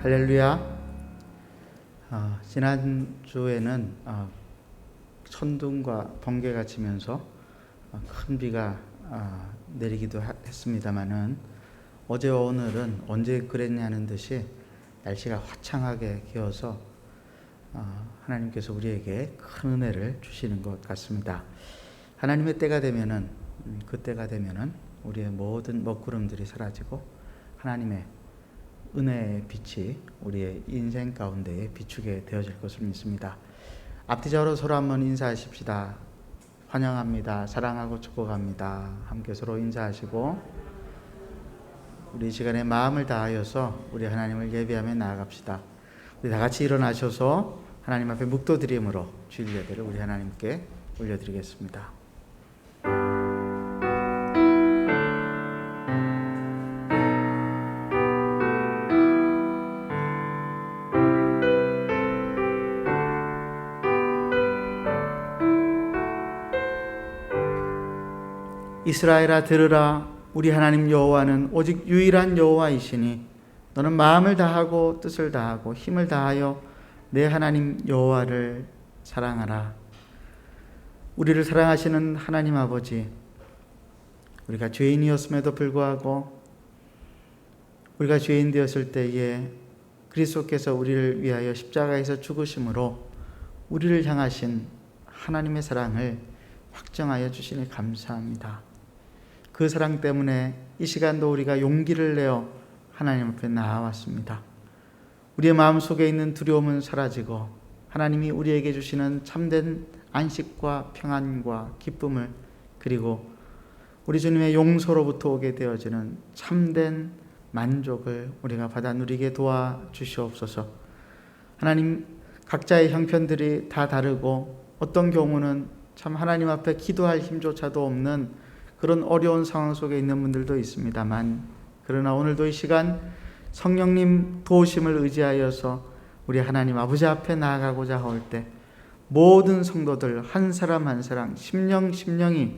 할렐루야. 지난주에는 천둥과 번개가 치면서 큰 비가 내리기도 했습니다마는 어제와 오늘은 언제 그랬냐는 듯이 날씨가 화창하게 기어서 하나님께서 우리에게 큰 은혜를 주시는 것 같습니다. 하나님의 때가 되면은, 그때가 되면은 우리의 모든 먹구름들이 사라지고 하나님의 은혜의 빛이 우리의 인생 가운데에 비추게 되어질 것을 믿습니다. 앞뒤적으로 서로 한번 인사하십시다. 환영합니다. 사랑하고 축복합니다. 함께 서로 인사하시고 우리 시간에 마음을 다하여서 우리 하나님을 예배하며 나아갑시다. 우리 다 같이 일어나셔서 하나님 앞에 묵도드림으로 주일 예배를 우리 하나님께 올려드리겠습니다. 이스라엘아 들으라. 우리 하나님 여호와는 오직 유일한 여호와이시니 너는 마음을 다하고 뜻을 다하고 힘을 다하여 내 하나님 여호와를 사랑하라. 우리를 사랑하시는 하나님 아버지, 우리가 죄인이었음에도 불구하고 우리가 죄인 되었을 때에 그리스도께서 우리를 위하여 십자가에서 죽으심으로 우리를 향하신 하나님의 사랑을 확정하여 주시니 감사합니다. 그 사랑 때문에 이 시간도 우리가 용기를 내어 하나님 앞에 나아왔습니다. 우리의 마음속에 있는 두려움은 사라지고 하나님이 우리에게 주시는 참된 안식과 평안과 기쁨을, 그리고 우리 주님의 용서로부터 오게 되어지는 참된 만족을 우리가 받아 누리게 도와주시옵소서. 하나님, 각자의 형편들이 다 다르고 어떤 경우는 참 하나님 앞에 기도할 힘조차도 없는 그런 어려운 상황 속에 있는 분들도 있습니다만, 그러나 오늘도 이 시간 성령님 도우심을 의지하여서 우리 하나님 아버지 앞에 나아가고자 할 때 모든 성도들 한 사람 한 사람 심령이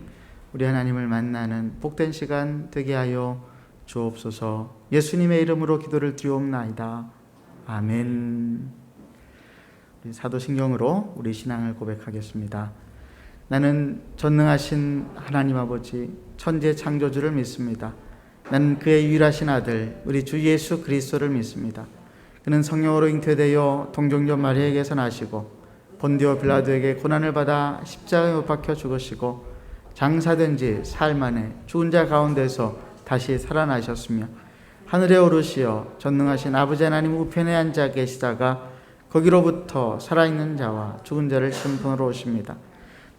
우리 하나님을 만나는 복된 시간 되게 하여 주옵소서. 예수님의 이름으로 기도를 드리옵나이다. 아멘. 우리 사도신경으로 우리 신앙을 고백하겠습니다. 나는 전능하신 하나님 아버지 천지 창조주를 믿습니다. 나는 그의 유일하신 아들 우리 주 예수 그리스도를 믿습니다. 그는 성령으로 잉태되어 동정녀 마리아에게서 나시고 본디오 빌라도에게 고난을 받아 십자가에 못 박혀 죽으시고 장사된 지 사흘 만에 죽은 자 가운데서 다시 살아나셨으며 하늘에 오르시어 전능하신 아버지 하나님 우편에 앉아 계시다가 거기로부터 살아있는 자와 죽은 자를 심판하러 오십니다.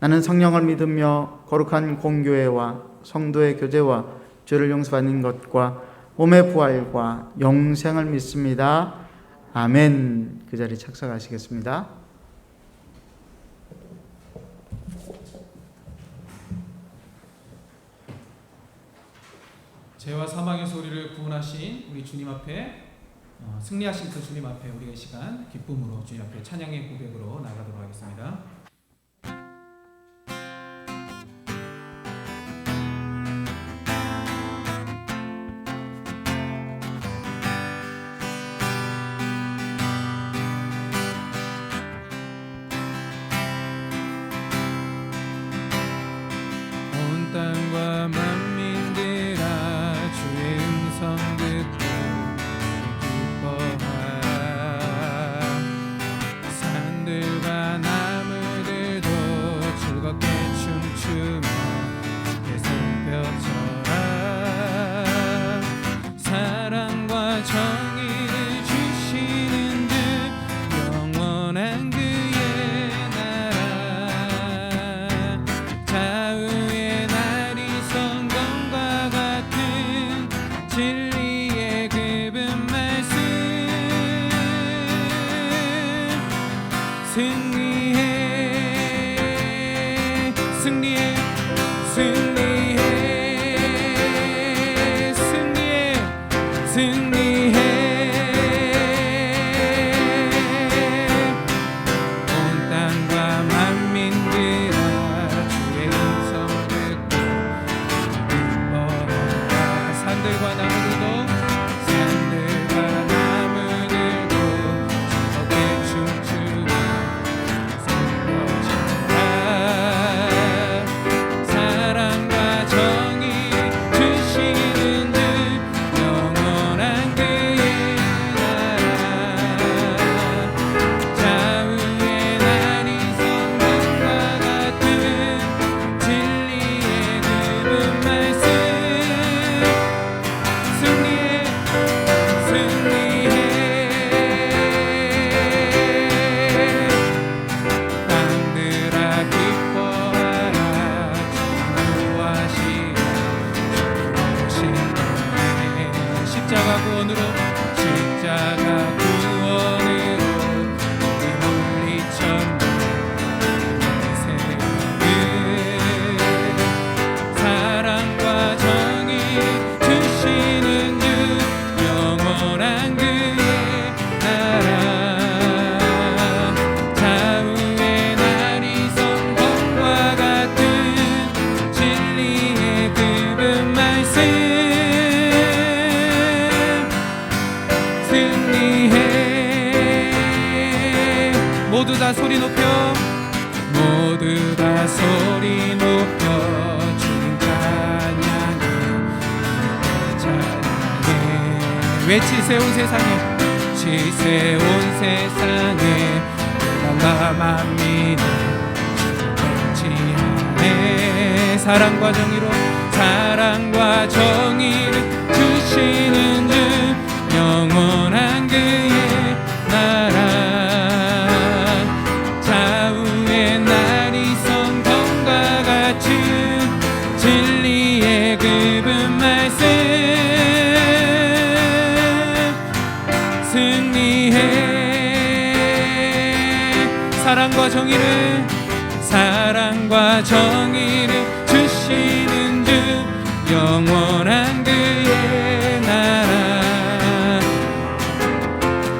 나는 성령을 믿으며 거룩한 공교회와 성도의 교제와 죄를 용서받는 것과 몸의 부활과 영생을 믿습니다. 아멘. 그 자리에 착석하시겠습니다. 죄와 사망의 소리를 구원하신 우리 주님 앞에, 승리하신 그 주님 앞에 우리가 이 시간 기쁨으로 주님 앞에 찬양의 고백으로 나가도록 하겠습니다. 온 땅과 만민들아 주의 음성 듣고 기뻐하라. 산들과 나무들도 즐겁게 춤추며 계속 펼쳐라. 사랑과 정의를 주시는 듯 영원한 그의 나라. 자유의 날이 성경과 같은 진리의 그분 말씀. 승리해 승리해 승리해 승리해 승리해. 온 땅과 만민들아 주의 음성 듣고 기뻐하라. 산들과 나무들도 산들과 나무들 십자가 구원으로 십자가 구원으로 우리 물리쳤네. 사랑과 정의 주시는 주 영원한 그의 나라 좌우의 날이 성공과 같은 진리의 그분 말씀 승리해. 모두 다 소리 높여 모두 다 소리 높여 주님 찬양해 찬양해. 외치세 온 세상에 치세 온 세상에 나라 만민을 정치하네. 사랑과 정의로 사랑과 정의를 주시는 주 영원한 그의 나라 좌우의 날이 성경과 같은 진리의 그분 말씀 승리해. 사랑과 정의를 주시는 주 영원한 그의 나라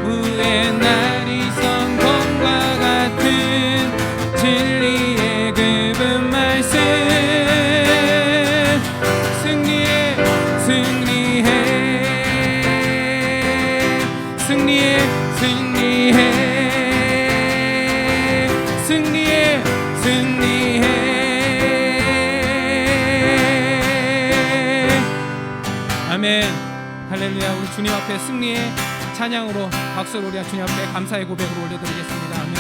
우의 날이 성공과 같은 진리의 그분 말씀 승리해 승리해 승리해 승리해 승리해 승리해. 아멘. 할렐루야. 우리 주님 앞에 승리의 찬양으로 박수를 우리 주님 앞에 감사의 고백으로 올려드리겠습니다. 아멘.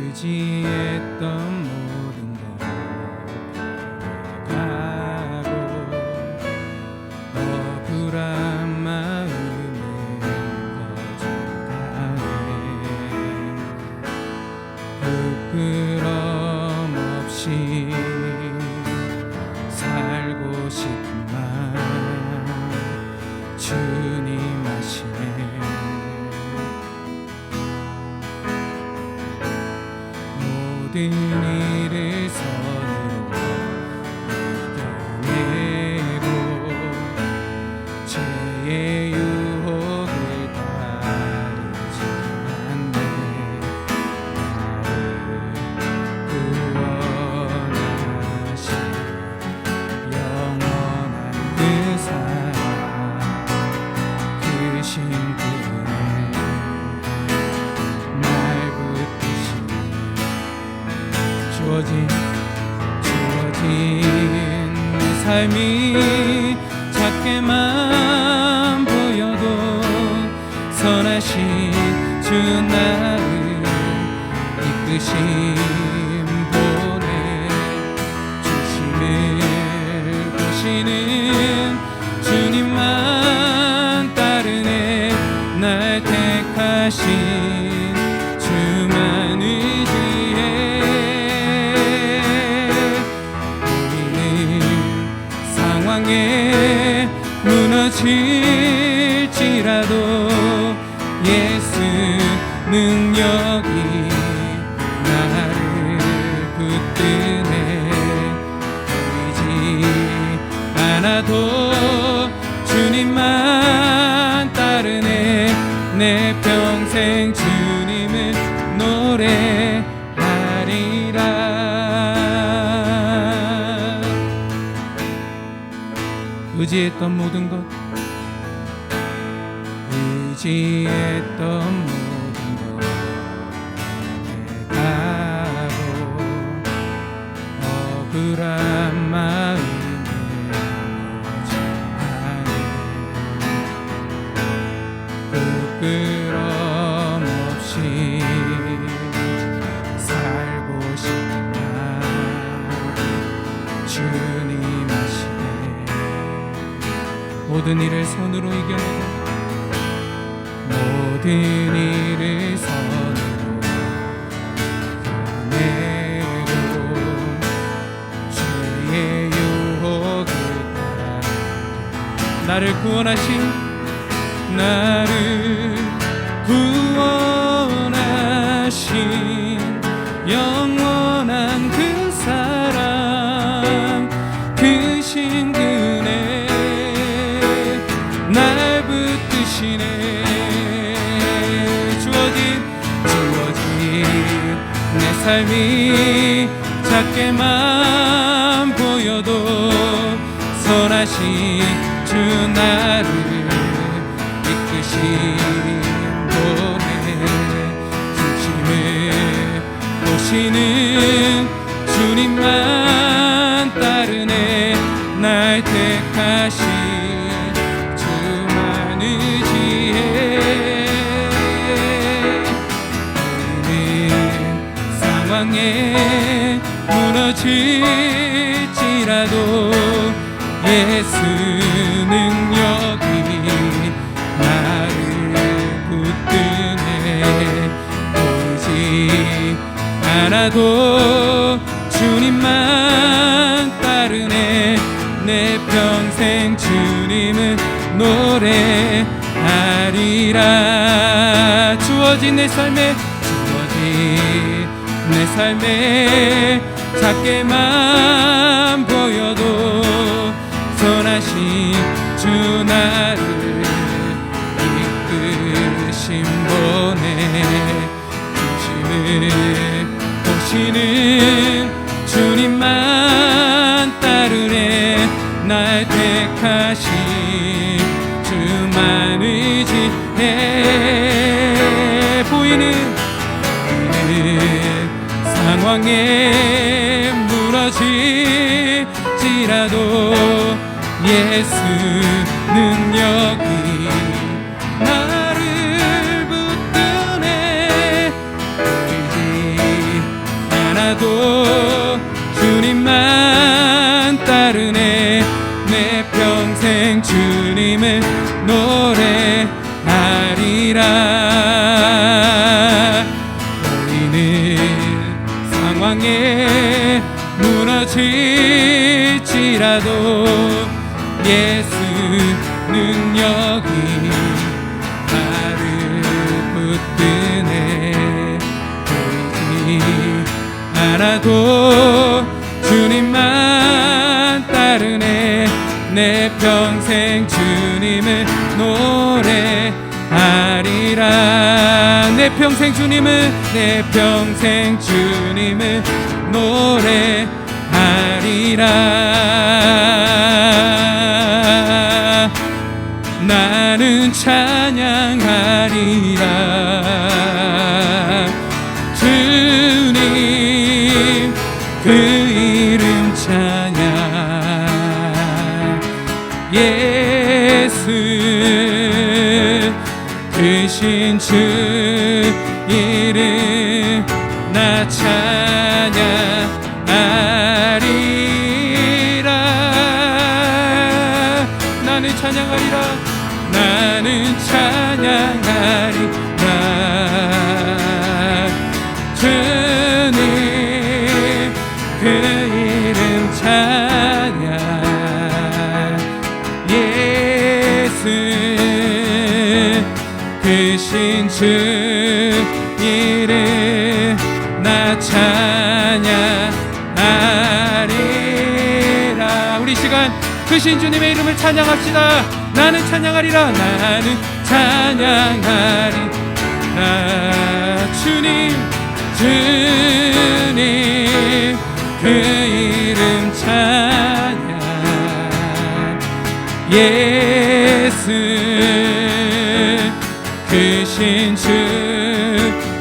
의지했던 모든 것 가고 억울한 마음을 거듭하네. 부끄럼 없이 살고 싶은 마음 주님 아시네. 모든 일을 선으로 이겨내고 죄의 유혹을 따르지 않네. 나를 구원하신 영원한 그 사랑 그 신분에 날 붙드신 주어진 내 삶이 작게만 보여도 선하신 주 나를 이끄심 보내 주심을 보시는 주님만 따르네. 날 택하신 주만 의지해. 상황에 무너질지라도 예수 능력이 나를 붙드네. 보이지 않아도 주님만 따르네. 내 평생 주님을 노래하리라. 의지했던 모든 것 의지했던 모든 것 가고 불안 마음에 부끄럼 없이 살고 싶은 나 주님 아시네. 모든 일을 손으로 이겨내고 모든 일을 손으로 이겨내고 주의 유혹을 따라 나를 구원하신 영원한 그 사랑 그 신근에 날 붙드시네. 주어진 내 삶이 작게만 보여도 선하신 주 나를 이끄신 분의 중심을 보시는 주님만 따르네. 날 택하신 주만 의지해. 우리는 상황에 무너질지라도 예수 능력이 나를 붙드네. 보이지 않아도 주님만 따르네. 내 평생 주님을 노래하리라. 주어진 내 삶에 작게만 보여도 선하신 주 나를 이끄신 분의 중심을 보시는 주님만 따르네. 날 택하신 주만 의지해. 보이는 상황에 무너질지라도 예수 능력이 나를 붙드네. 보이지 않아도 주님만 따르네. 내 평생 주님을 노래하리라. 보이는 상황에 무너질지라도 예수 능력이 나를 붙드네. 보이지 않아도 주님만 따르네. 내 평생 주님을 노래하리라. 내 평생 주님을 노래하리라. 나는 찬양하리라. 주님 그 이름 찬양. 예수 크신 주 이름 나 찬양하리라. 나는 찬양하리라. 주님 그 이름 찬양. 예수 크신 주 이름 나 찬양하리라. 우리 시간 크신 주님의 이름을 찬양합시다. 나는 찬양하리라. 나는 찬양하리라. 주님 그 이름 찬양. 예수 크신 주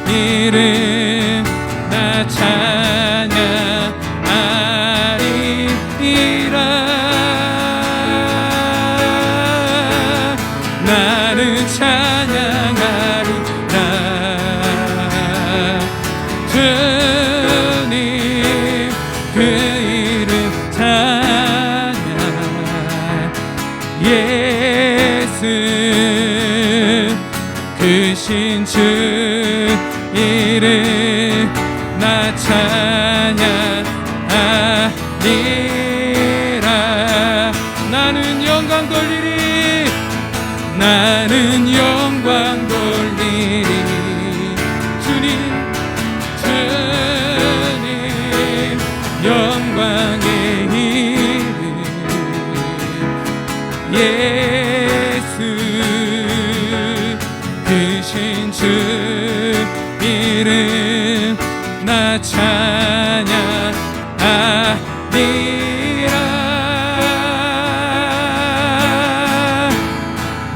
이름 나 찬양하리라.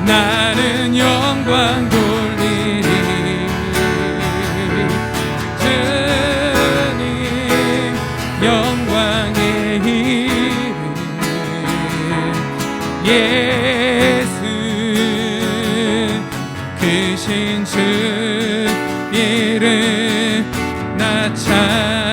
나는 영광 돌리리. 주님 영광의 이름 예수 크신 주 이름 나 찬양하리라.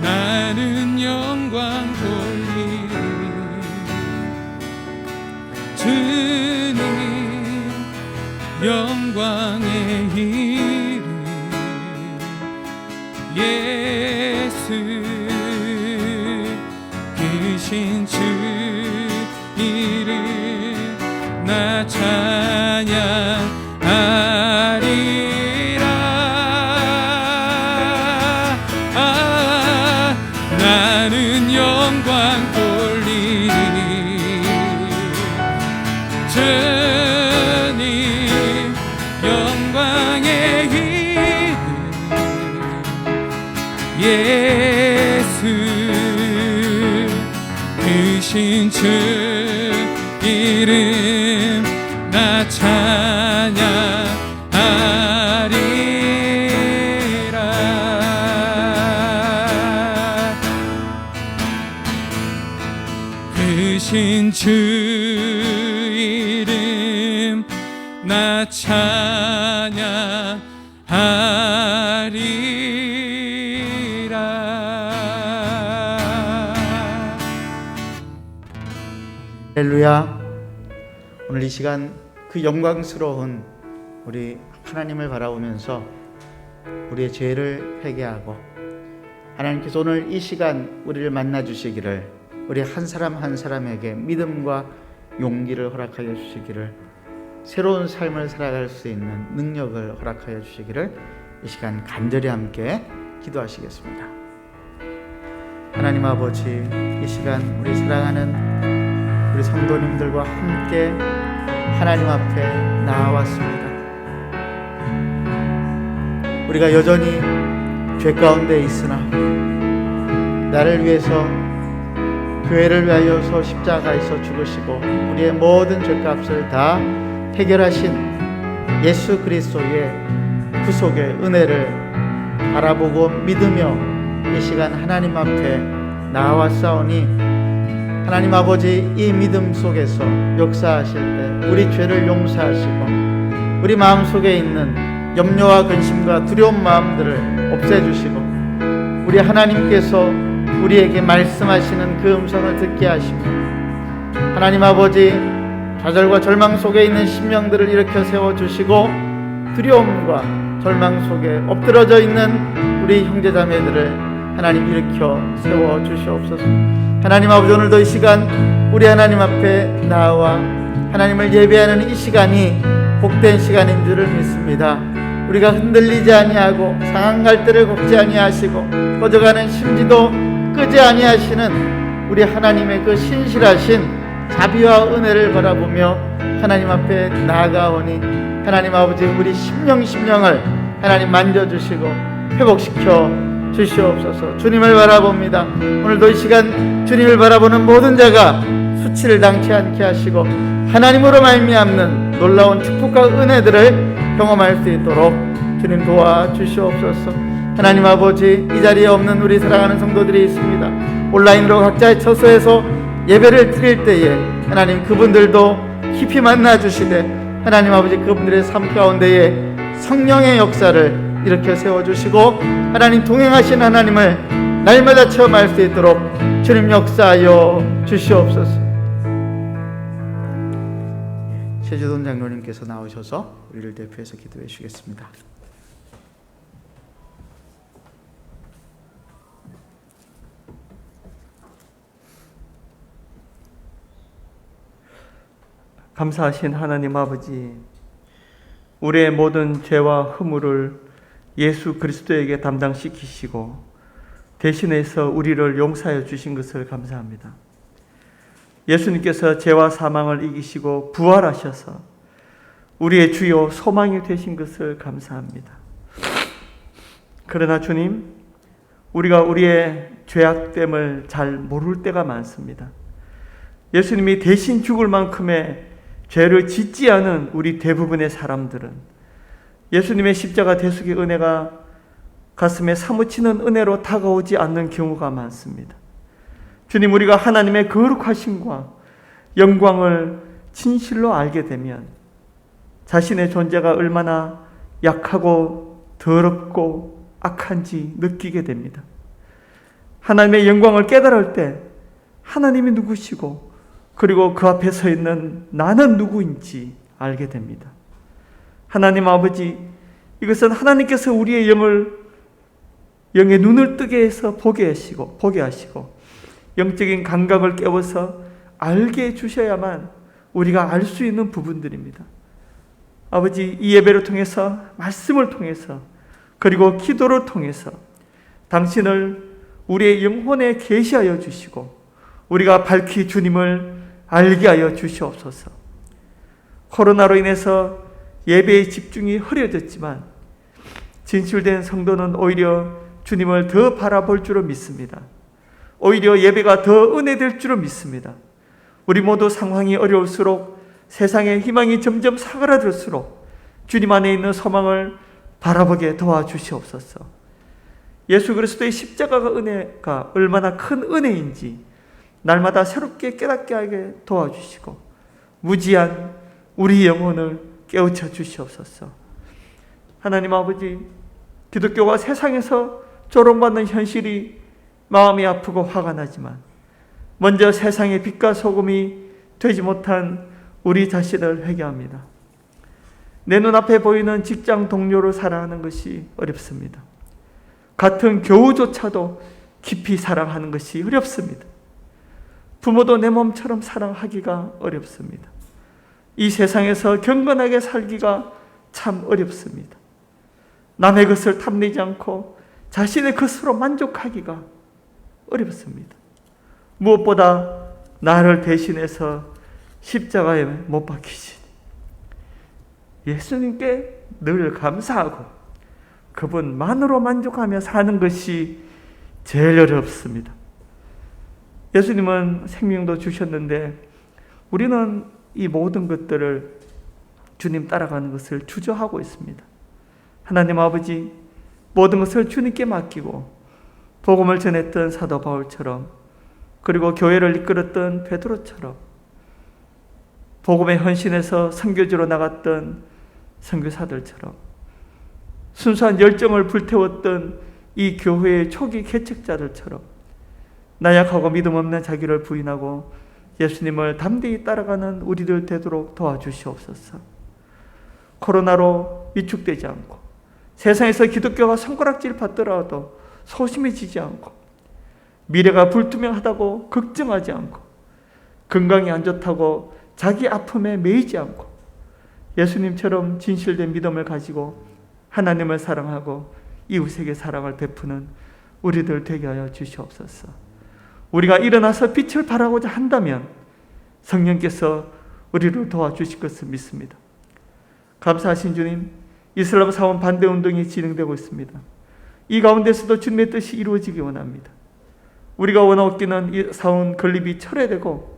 나는 영광 돌리리. 주님 영광의 이름 예수 크신 주 이름 나 찬양하리라. 나는 영광 돌리리. 주님 영광의 이름 예수 크신 주 이름 나 찬양하리라. 크신 주 이름 나 찬양하리라. 할렐루야. 오늘 이 시간 그 영광스러운 우리 하나님을 바라보면서 우리의 죄를 회개하고 하나님께서 오늘 이 시간 우리를 만나 주시기를, 우리 한 사람 한 사람에게 믿음과 용기를 허락하여 주시기를, 새로운 삶을 살아갈 수 있는 능력을 허락하여 주시기를 이 시간 간절히 함께 기도하시겠습니다. 하나님 아버지, 이 시간 우리 사랑하는 우리 성도님들과 함께 하나님 앞에 나아왔습니다. 우리가 여전히 죄 가운데 있으나 나를 위해서, 교회를 위하여서 십자가에서 죽으시고 우리의 모든 죄값을 다 해결하신 예수 그리스도의 구속의 은혜를 바라보고 믿으며 이 시간 하나님 앞에 나아왔사오니, 하나님 아버지, 이 믿음 속에서 역사하실 때 우리 죄를 용서하시고 우리 마음속에 있는 염려와 근심과 두려운 마음들을 없애주시고 우리 하나님께서 우리에게 말씀하시는 그 음성을 듣게 하시고, 하나님 아버지, 좌절과 절망 속에 있는 심령들을 일으켜 세워주시고 두려움과 절망 속에 엎드러져 있는 우리 형제자매들을 하나님 일으켜 세워주시옵소서. 하나님 아버지, 오늘도 이 시간 우리 하나님 앞에 나와 하나님을 예배하는 이 시간이 복된 시간인 줄을 믿습니다. 우리가 흔들리지 아니하고 상한 갈대를 걷지 아니하시고 꺼져가는 심지도 끄지 아니하시는 우리 하나님의 그 신실하신 자비와 은혜를 바라보며 하나님 앞에 나아가오니, 하나님 아버지, 우리 심령을 하나님 만져주시고 회복시켜 주시옵소서. 주님을 바라봅니다. 오늘도 이 시간 주님을 바라보는 모든 자가 수치를 당치 않게 하시고 하나님으로 말미암는 놀라운 축복과 은혜들을 경험할 수 있도록 주님 도와주시옵소서. 하나님 아버지, 이 자리에 없는 우리 사랑하는 성도들이 있습니다. 온라인으로 각자의 처소에서 예배를 드릴 때에 하나님 그분들도 깊이 만나 주시되, 하나님 아버지, 그분들의 삶 가운데에 성령의 역사를 일으켜 세워주시고 하나님 동행하신 하나님을 날마다 체험할 수 있도록 주님 역사하여 주시옵소서. 최주돈 장로님께서 나오셔서 우리를 대표해서 기도해 주시겠습니다. 감사하신 하나님 아버지, 우리의 모든 죄와 허물을 예수 그리스도에게 담당시키시고 대신해서 우리를 용서하여 주신 것을 감사합니다. 예수님께서 죄와 사망을 이기시고 부활하셔서 우리의 주요 소망이 되신 것을 감사합니다. 그러나 주님, 우리가 우리의 죄악됨을 잘 모를 때가 많습니다. 예수님이 대신 죽을 만큼의 죄를 짓지 않은 우리 대부분의 사람들은 예수님의 십자가 대속의 은혜가 가슴에 사무치는 은혜로 다가오지 않는 경우가 많습니다. 주님, 우리가 하나님의 거룩하심과 영광을 진실로 알게 되면 자신의 존재가 얼마나 약하고 더럽고 악한지 느끼게 됩니다. 하나님의 영광을 깨달을 때 하나님이 누구시고 그리고 그 앞에 서 있는 나는 누구인지 알게 됩니다. 하나님 아버지, 이것은 하나님께서 우리의 영의 눈을 뜨게 해서 보게 하시고 영적인 감각을 깨워서 알게 해주셔야만 우리가 알 수 있는 부분들입니다. 아버지, 이 예배를 통해서, 말씀을 통해서, 그리고 기도를 통해서 당신을 우리의 영혼에 계시하여 주시고 우리가 밝히 주님을 알게 하여 주시옵소서. 코로나로 인해서 예배의 집중이 흐려졌지만 진실된 성도는 오히려 주님을 더 바라볼 줄로 믿습니다. 오히려 예배가 더 은혜될 줄로 믿습니다. 우리 모두 상황이 어려울수록, 세상의 희망이 점점 사그라들수록 주님 안에 있는 소망을 바라보게 도와주시옵소서. 예수 그리스도의 십자가가 은혜가 얼마나 큰 은혜인지 날마다 새롭게 깨닫게 하게 도와주시고 무지한 우리 영혼을 깨우쳐 주시옵소서. 하나님 아버지, 기독교가 세상에서 조롱받는 현실이 마음이 아프고 화가 나지만 먼저 세상의 빛과 소금이 되지 못한 우리 자신을 회개합니다. 내 눈앞에 보이는 직장 동료를 사랑하는 것이 어렵습니다. 같은 교우조차도 깊이 사랑하는 것이 어렵습니다. 부모도 내 몸처럼 사랑하기가 어렵습니다. 이 세상에서 경건하게 살기가 참 어렵습니다. 남의 것을 탐내지 않고 자신의 것으로 만족하기가 어렵습니다. 무엇보다 나를 대신해서 십자가에 못 박히시니 예수님께 늘 감사하고 그분만으로 만족하며 사는 것이 제일 어렵습니다. 예수님은 생명도 주셨는데 우리는 이 모든 것들을 주님 따라가는 것을 주저하고 있습니다. 하나님 아버지, 모든 것을 주님께 맡기고 복음을 전했던 사도 바울처럼, 그리고 교회를 이끌었던 베드로처럼, 복음에 헌신해서 선교지로 나갔던 선교사들처럼, 순수한 열정을 불태웠던 이 교회의 초기 개척자들처럼 나약하고 믿음 없는 자기를 부인하고 예수님을 담대히 따라가는 우리들 되도록 도와주시옵소서. 코로나로 위축되지 않고 세상에서 기독교가 손가락질 받더라도 소심해지지 않고 미래가 불투명하다고 걱정하지 않고 건강이 안 좋다고 자기 아픔에 매이지 않고 예수님처럼 진실된 믿음을 가지고 하나님을 사랑하고 이웃에게 사랑을 베푸는 우리들 되게 하여 주시옵소서. 우리가 일어나서 빛을 발하고자 한다면 성령께서 우리를 도와주실 것을 믿습니다. 감사하신 주님, 이슬람 사원 반대 운동이 진행되고 있습니다. 이 가운데서도 주님의 뜻이 이루어지기 원합니다. 우리가 원하옵기는 이 사원 건립이 철회되고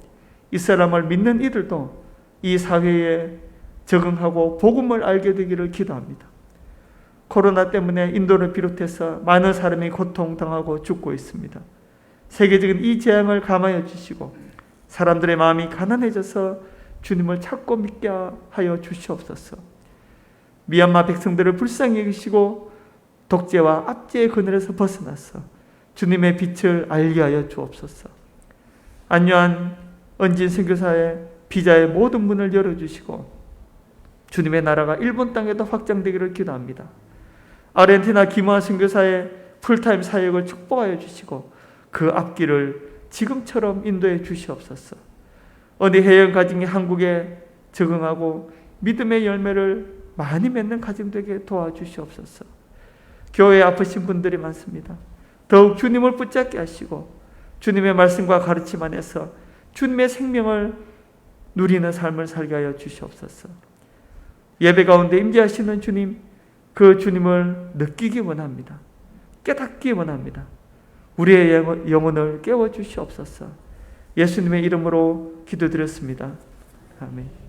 이슬람을 믿는 이들도 이 사회에 적응하고 복음을 알게 되기를 기도합니다. 코로나 때문에 인도를 비롯해서 많은 사람이 고통당하고 죽고 있습니다. 세계적인 이 재앙을 감화해 주시고 사람들의 마음이 가난해져서 주님을 찾고 믿게 하여 주시옵소서. 미얀마 백성들을 불쌍히 여기시고 독재와 압제의 그늘에서 벗어나서 주님의 빛을 알게 하여 주옵소서. 안요한 은진 선교사의 비자의 모든 문을 열어주시고 주님의 나라가 일본 땅에도 확장되기를 기도합니다. 아르헨티나 김화 선교사의 풀타임 사역을 축복하여 주시고 그 앞길을 지금처럼 인도해 주시옵소서. 어디 해영 가정이 한국에 적응하고 믿음의 열매를 많이 맺는 가정 되게 도와주시옵소서. 교회에 아프신 분들이 많습니다. 더욱 주님을 붙잡게 하시고 주님의 말씀과 가르침 안에서 주님의 생명을 누리는 삶을 살게 하여 주시옵소서. 예배 가운데 임재하시는 주님, 그 주님을 느끼기 원합니다. 깨닫기 원합니다. 우리의 영혼을 깨워주시옵소서. 예수님의 이름으로 기도드렸습니다. 아멘.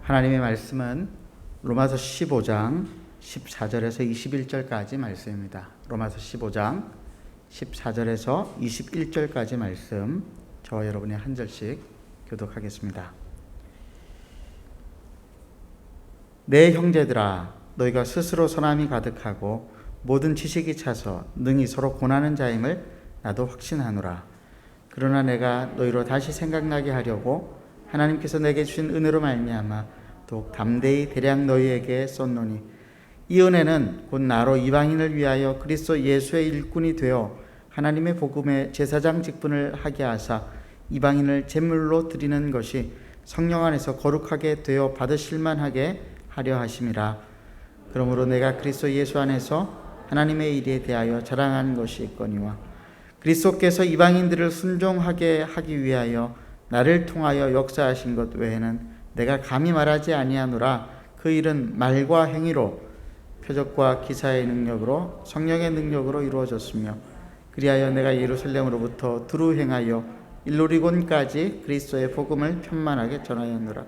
하나님의 말씀은 로마서 15장 14절에서 21절까지 말씀입니다. 로마서 15장 14절에서 21절까지 말씀, 저와 여러분이 한 절씩 교독하겠습니다. 내 형제들아, 너희가 스스로 선함이 가득하고 모든 지식이 차서 능히 서로 고난하는 자임을 나도 확신하노라. 그러나 내가 너희로 다시 생각나게 하려고 하나님께서 내게 주신 은혜로 말미암아 더욱 담대히 대량 너희에게 썼노니, 이 은혜는 곧 나로 이방인을 위하여 그리스도 예수의 일꾼이 되어 하나님의 복음의 제사장 직분을 하게 하사 이방인을 제물로 드리는 것이 성령 안에서 거룩하게 되어 받으실 만하게 하려 하심이라. 그러므로 내가 그리스도 예수 안에서 하나님의 일에 대하여 자랑하는 것이 있거니와, 그리스도께서 이방인들을 순종하게 하기 위하여 나를 통하여 역사하신 것 외에는 내가 감히 말하지 아니하노라. 그 일은 말과 행위로, 표적과 기사의 능력으로, 성령의 능력으로 이루어졌으며, 그리하여 내가 예루살렘으로부터 두루 행하여 일루리곤까지 그리스도의 복음을 편만하게 전하였노라.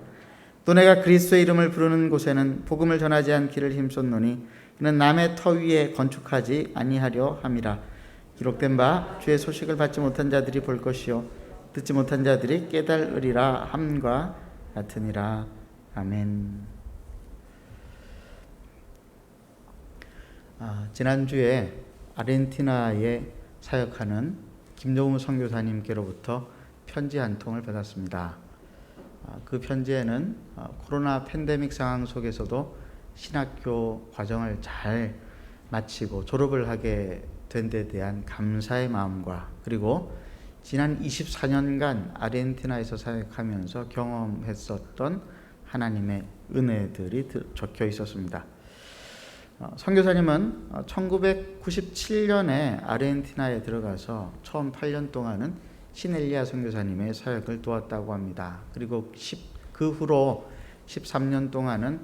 또 내가 그리스도의 이름을 부르는 곳에는 복음을 전하지 않기를 힘썼노니, 이는 남의 터 위에 건축하지 아니하려 함이라. 기록된 바 주의 소식을 받지 못한 자들이 볼 것이요 듣지 못한 자들이 깨달으리라 함과 같으니라. 아멘. 지난주에 아르헨티나에 사역하는 김종우 선교사님께로부터 편지 한 통을 받았습니다. 그 편지에는 코로나 팬데믹 상황 속에서도 신학교 과정을 잘 마치고 졸업을 하게 된 데 대한 감사의 마음과, 그리고 지난 24년간 아르헨티나에서 사역하면서 경험했었던 하나님의 은혜들이 적혀 있었습니다. 선교사님은 1997년에 아르헨티나에 들어가서 처음 8년 동안은 신엘리아 선교사님의 사역을 도왔다고 합니다. 그리고 그 후로 13년 동안은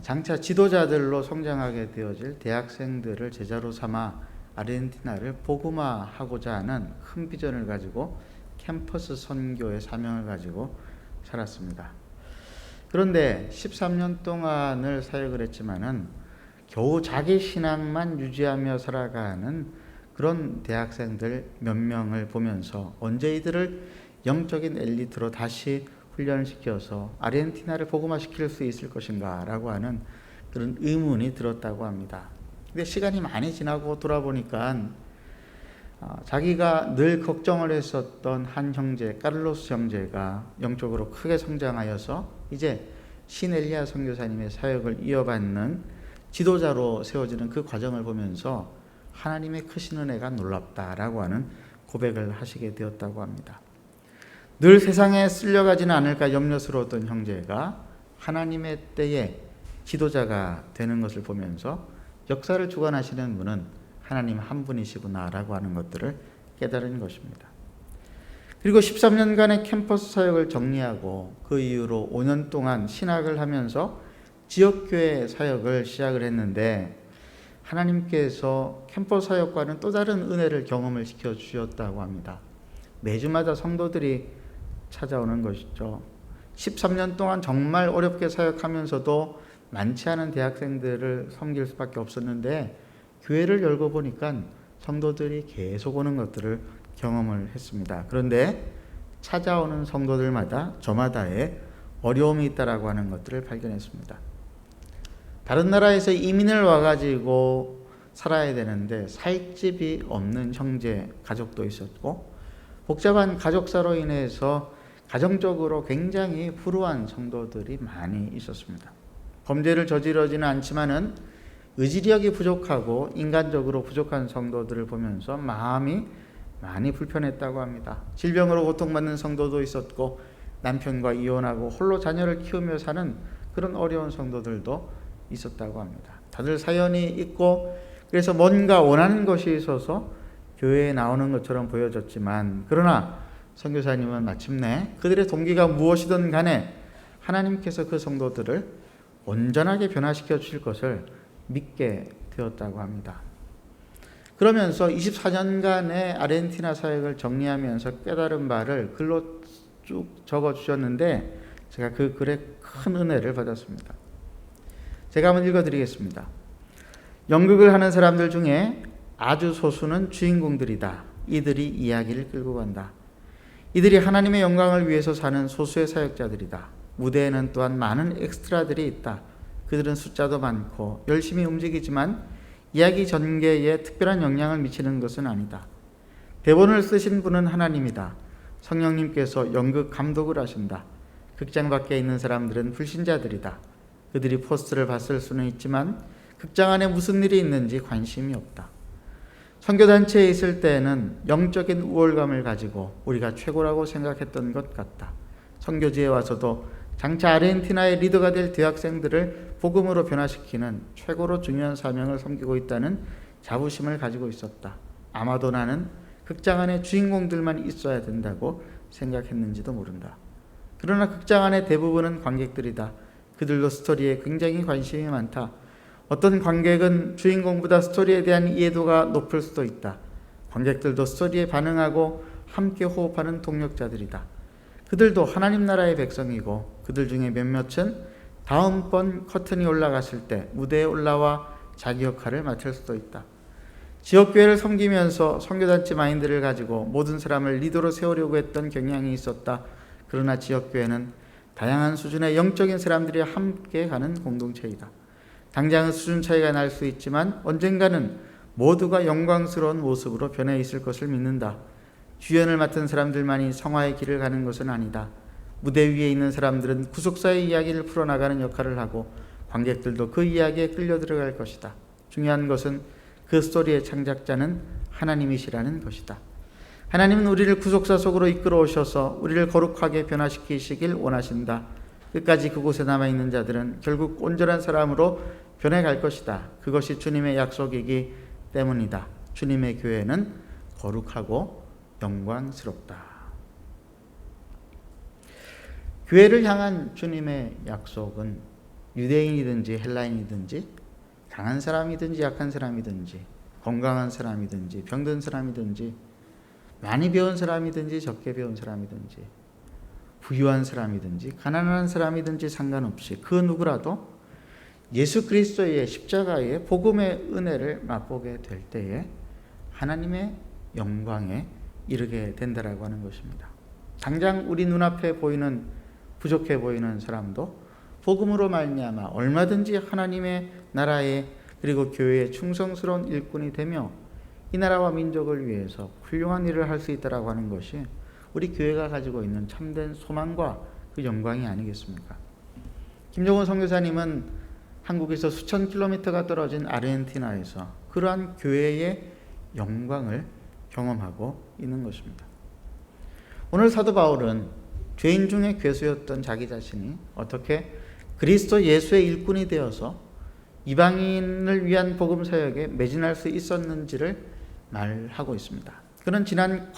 장차 지도자들로 성장하게 되어질 대학생들을 제자로 삼아 아르헨티나를 복음화하고자 하는 큰 비전을 가지고 캠퍼스 선교의 사명을 가지고 살았습니다. 그런데 13년 동안을 사역을 했지만은 겨우 자기 신앙만 유지하며 살아가는 그런 대학생들 몇 명을 보면서 언제 이들을 영적인 엘리트로 다시 훈련을 시켜서 아르헨티나를 복음화시킬 수 있을 것인가 라고 하는 그런 의문이 들었다고 합니다. 근데 시간이 많이 지나고 돌아보니까 자기가 늘 걱정을 했었던 한 형제, 카를로스 형제가 영적으로 크게 성장하여서 이제 신엘리아 선교사님의 사역을 이어받는 지도자로 세워지는 그 과정을 보면서 하나님의 크신 은혜가 놀랍다라고 하는 고백을 하시게 되었다고 합니다. 늘 세상에 쓸려가지는 않을까 염려스러웠던 형제가 하나님의 때에 지도자가 되는 것을 보면서 역사를 주관하시는 분은 하나님 한 분이시구나라고 하는 것들을 깨달은 것입니다. 그리고 13년간의 캠퍼스 사역을 정리하고 그 이후로 5년 동안 신학을 하면서 지역교회 사역을 시작을 했는데, 하나님께서 캠퍼스 사역과는 또 다른 은혜를 경험을 시켜 주셨다고 합니다. 매주마다 성도들이 찾아오는 것이죠. 13년 동안 정말 어렵게 사역하면서도 많지 않은 대학생들을 섬길 수밖에 없었는데, 교회를 열고 보니까 성도들이 계속 오는 것들을 경험을 했습니다. 그런데 찾아오는 성도들마다 저마다의 어려움이 있다라고 하는 것들을 발견했습니다. 다른 나라에서 이민을 와가지고 살아야 되는데 살 집이 없는 형제 가족도 있었고, 복잡한 가족사로 인해서 가정적으로 굉장히 불우한 성도들이 많이 있었습니다. 범죄를 저지르지는 않지만은 의지력이 부족하고 인간적으로 부족한 성도들을 보면서 마음이 많이 불편했다고 합니다. 질병으로 고통받는 성도도 있었고 남편과 이혼하고 홀로 자녀를 키우며 사는 그런 어려운 성도들도 있었다고 합니다. 다들 사연이 있고 그래서 뭔가 원하는 것이 있어서 교회에 나오는 것처럼 보여졌지만, 그러나 선교사님은 마침내 그들의 동기가 무엇이든 간에 하나님께서 그 성도들을 온전하게 변화시켜 주실 것을 믿게 되었다고 합니다. 그러면서 24년간의 아르헨티나 사역을 정리하면서 깨달은 바를 글로 쭉 적어 주셨는데, 제가 그 글에 큰 은혜를 받았습니다. 제가 한번 읽어드리겠습니다. 연극을 하는 사람들 중에 아주 소수는 주인공들이다. 이들이 이야기를 끌고 간다. 이들이 하나님의 영광을 위해서 사는 소수의 사역자들이다. 무대에는 또한 많은 엑스트라들이 있다. 그들은 숫자도 많고 열심히 움직이지만 이야기 전개에 특별한 영향을 미치는 것은 아니다. 대본을 쓰신 분은 하나님이다. 성령님께서 연극 감독을 하신다. 극장 밖에 있는 사람들은 불신자들이다. 그들이 포스터를 봤을 수는 있지만 극장 안에 무슨 일이 있는지 관심이 없다. 선교단체에 있을 때에는 영적인 우월감을 가지고 우리가 최고라고 생각했던 것 같다. 선교지에 와서도 장차 아르헨티나의 리더가 될 대학생들을 복음으로 변화시키는 최고로 중요한 사명을 섬기고 있다는 자부심을 가지고 있었다. 아마도 나는 극장 안에 주인공들만 있어야 된다고 생각했는지도 모른다. 그러나 극장 안의 대부분은 관객들이다. 그들도 스토리에 굉장히 관심이 많다. 어떤 관객은 주인공보다 스토리에 대한 이해도가 높을 수도 있다. 관객들도 스토리에 반응하고 함께 호흡하는 동력자들이다. 그들도 하나님 나라의 백성이고 그들 중에 몇몇은 다음번 커튼이 올라갔을 때 무대에 올라와 자기 역할을 맡을 수도 있다. 지역교회를 섬기면서 선교단체 마인드를 가지고 모든 사람을 리더로 세우려고 했던 경향이 있었다. 그러나 지역교회는 다양한 수준의 영적인 사람들이 함께 가는 공동체이다. 당장은 수준 차이가 날 수 있지만 언젠가는 모두가 영광스러운 모습으로 변해 있을 것을 믿는다. 주연을 맡은 사람들만이 성화의 길을 가는 것은 아니다. 무대 위에 있는 사람들은 구속사의 이야기를 풀어나가는 역할을 하고 관객들도 그 이야기에 끌려 들어갈 것이다. 중요한 것은 그 스토리의 창작자는 하나님이시라는 것이다. 하나님은 우리를 구속사 속으로 이끌어 오셔서 우리를 거룩하게 변화시키시길 원하신다. 끝까지 그곳에 남아있는 자들은 결국 온전한 사람으로 변해갈 것이다. 그것이 주님의 약속이기 때문이다. 주님의 교회는 거룩하고 영광스럽다. 교회를 향한 주님의 약속은 유대인이든지 헬라인이든지 강한 사람이든지 약한 사람이든지 건강한 사람이든지 병든 사람이든지 많이 배운 사람이든지 적게 배운 사람이든지 부유한 사람이든지 가난한 사람이든지 상관없이 그 누구라도 예수 그리스도의 십자가의 복음의 은혜를 맛보게 될 때에 하나님의 영광에 이르게 된다라고 하는 것입니다. 당장 우리 눈앞에 보이는 부족해 보이는 사람도 복음으로 말미암아 얼마든지 하나님의 나라에 그리고 교회에 충성스러운 일꾼이 되며 이 나라와 민족을 위해서 훌륭한 일을 할 수 있다라고 하는 것이 우리 교회가 가지고 있는 참된 소망과 그 영광이 아니겠습니까? 김종원 선교사님은 한국에서 수천 킬로미터가 떨어진 아르헨티나에서 그러한 교회의 영광을 경험하고 있는 것입니다. 오늘 사도 바울은 죄인 중에 괴수였던 자기 자신이 어떻게 그리스도 예수의 일꾼이 되어서 이방인을 위한 복음 사역에 매진할 수 있었는지를 말하고 있습니다. 그는 지난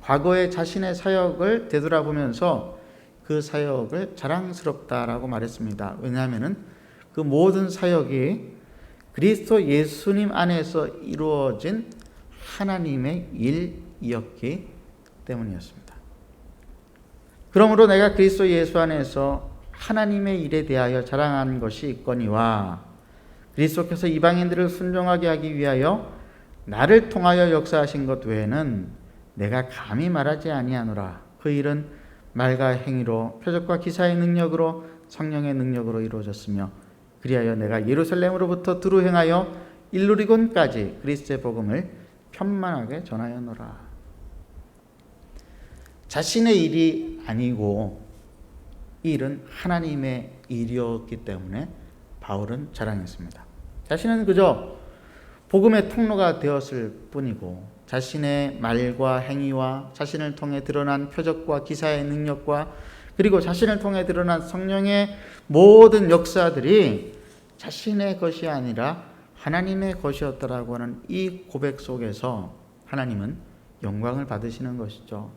과거의 자신의 사역을 되돌아보면서 그 사역을 자랑스럽다라고 말했습니다. 왜냐하면 그 모든 사역이 그리스도 예수님 안에서 이루어진 하나님의 일이었기 때문이었습니다. 그러므로 내가 그리스도 예수 안에서 하나님의 일에 대하여 자랑한 것이 있거니와 그리스도께서 이방인들을 순종하게 하기 위하여 나를 통하여 역사하신 것 외에는 내가 감히 말하지 아니하노라. 그 일은 말과 행위로 표적과 기사의 능력으로 성령의 능력으로 이루어졌으며 그리하여 내가 예루살렘으로부터 두루 행하여 일루리곤까지 그리스도의 복음을 편만하게 전하였노라. 자신의 일이 아니고 이 일은 하나님의 일이었기 때문에 바울은 자랑했습니다. 자신은 그저 복음의 통로가 되었을 뿐이고 자신의 말과 행위와 자신을 통해 드러난 표적과 기사의 능력과 그리고 자신을 통해 드러난 성령의 모든 역사들이 자신의 것이 아니라 하나님의 것이었다라고 하는 이 고백 속에서 하나님은 영광을 받으시는 것이죠.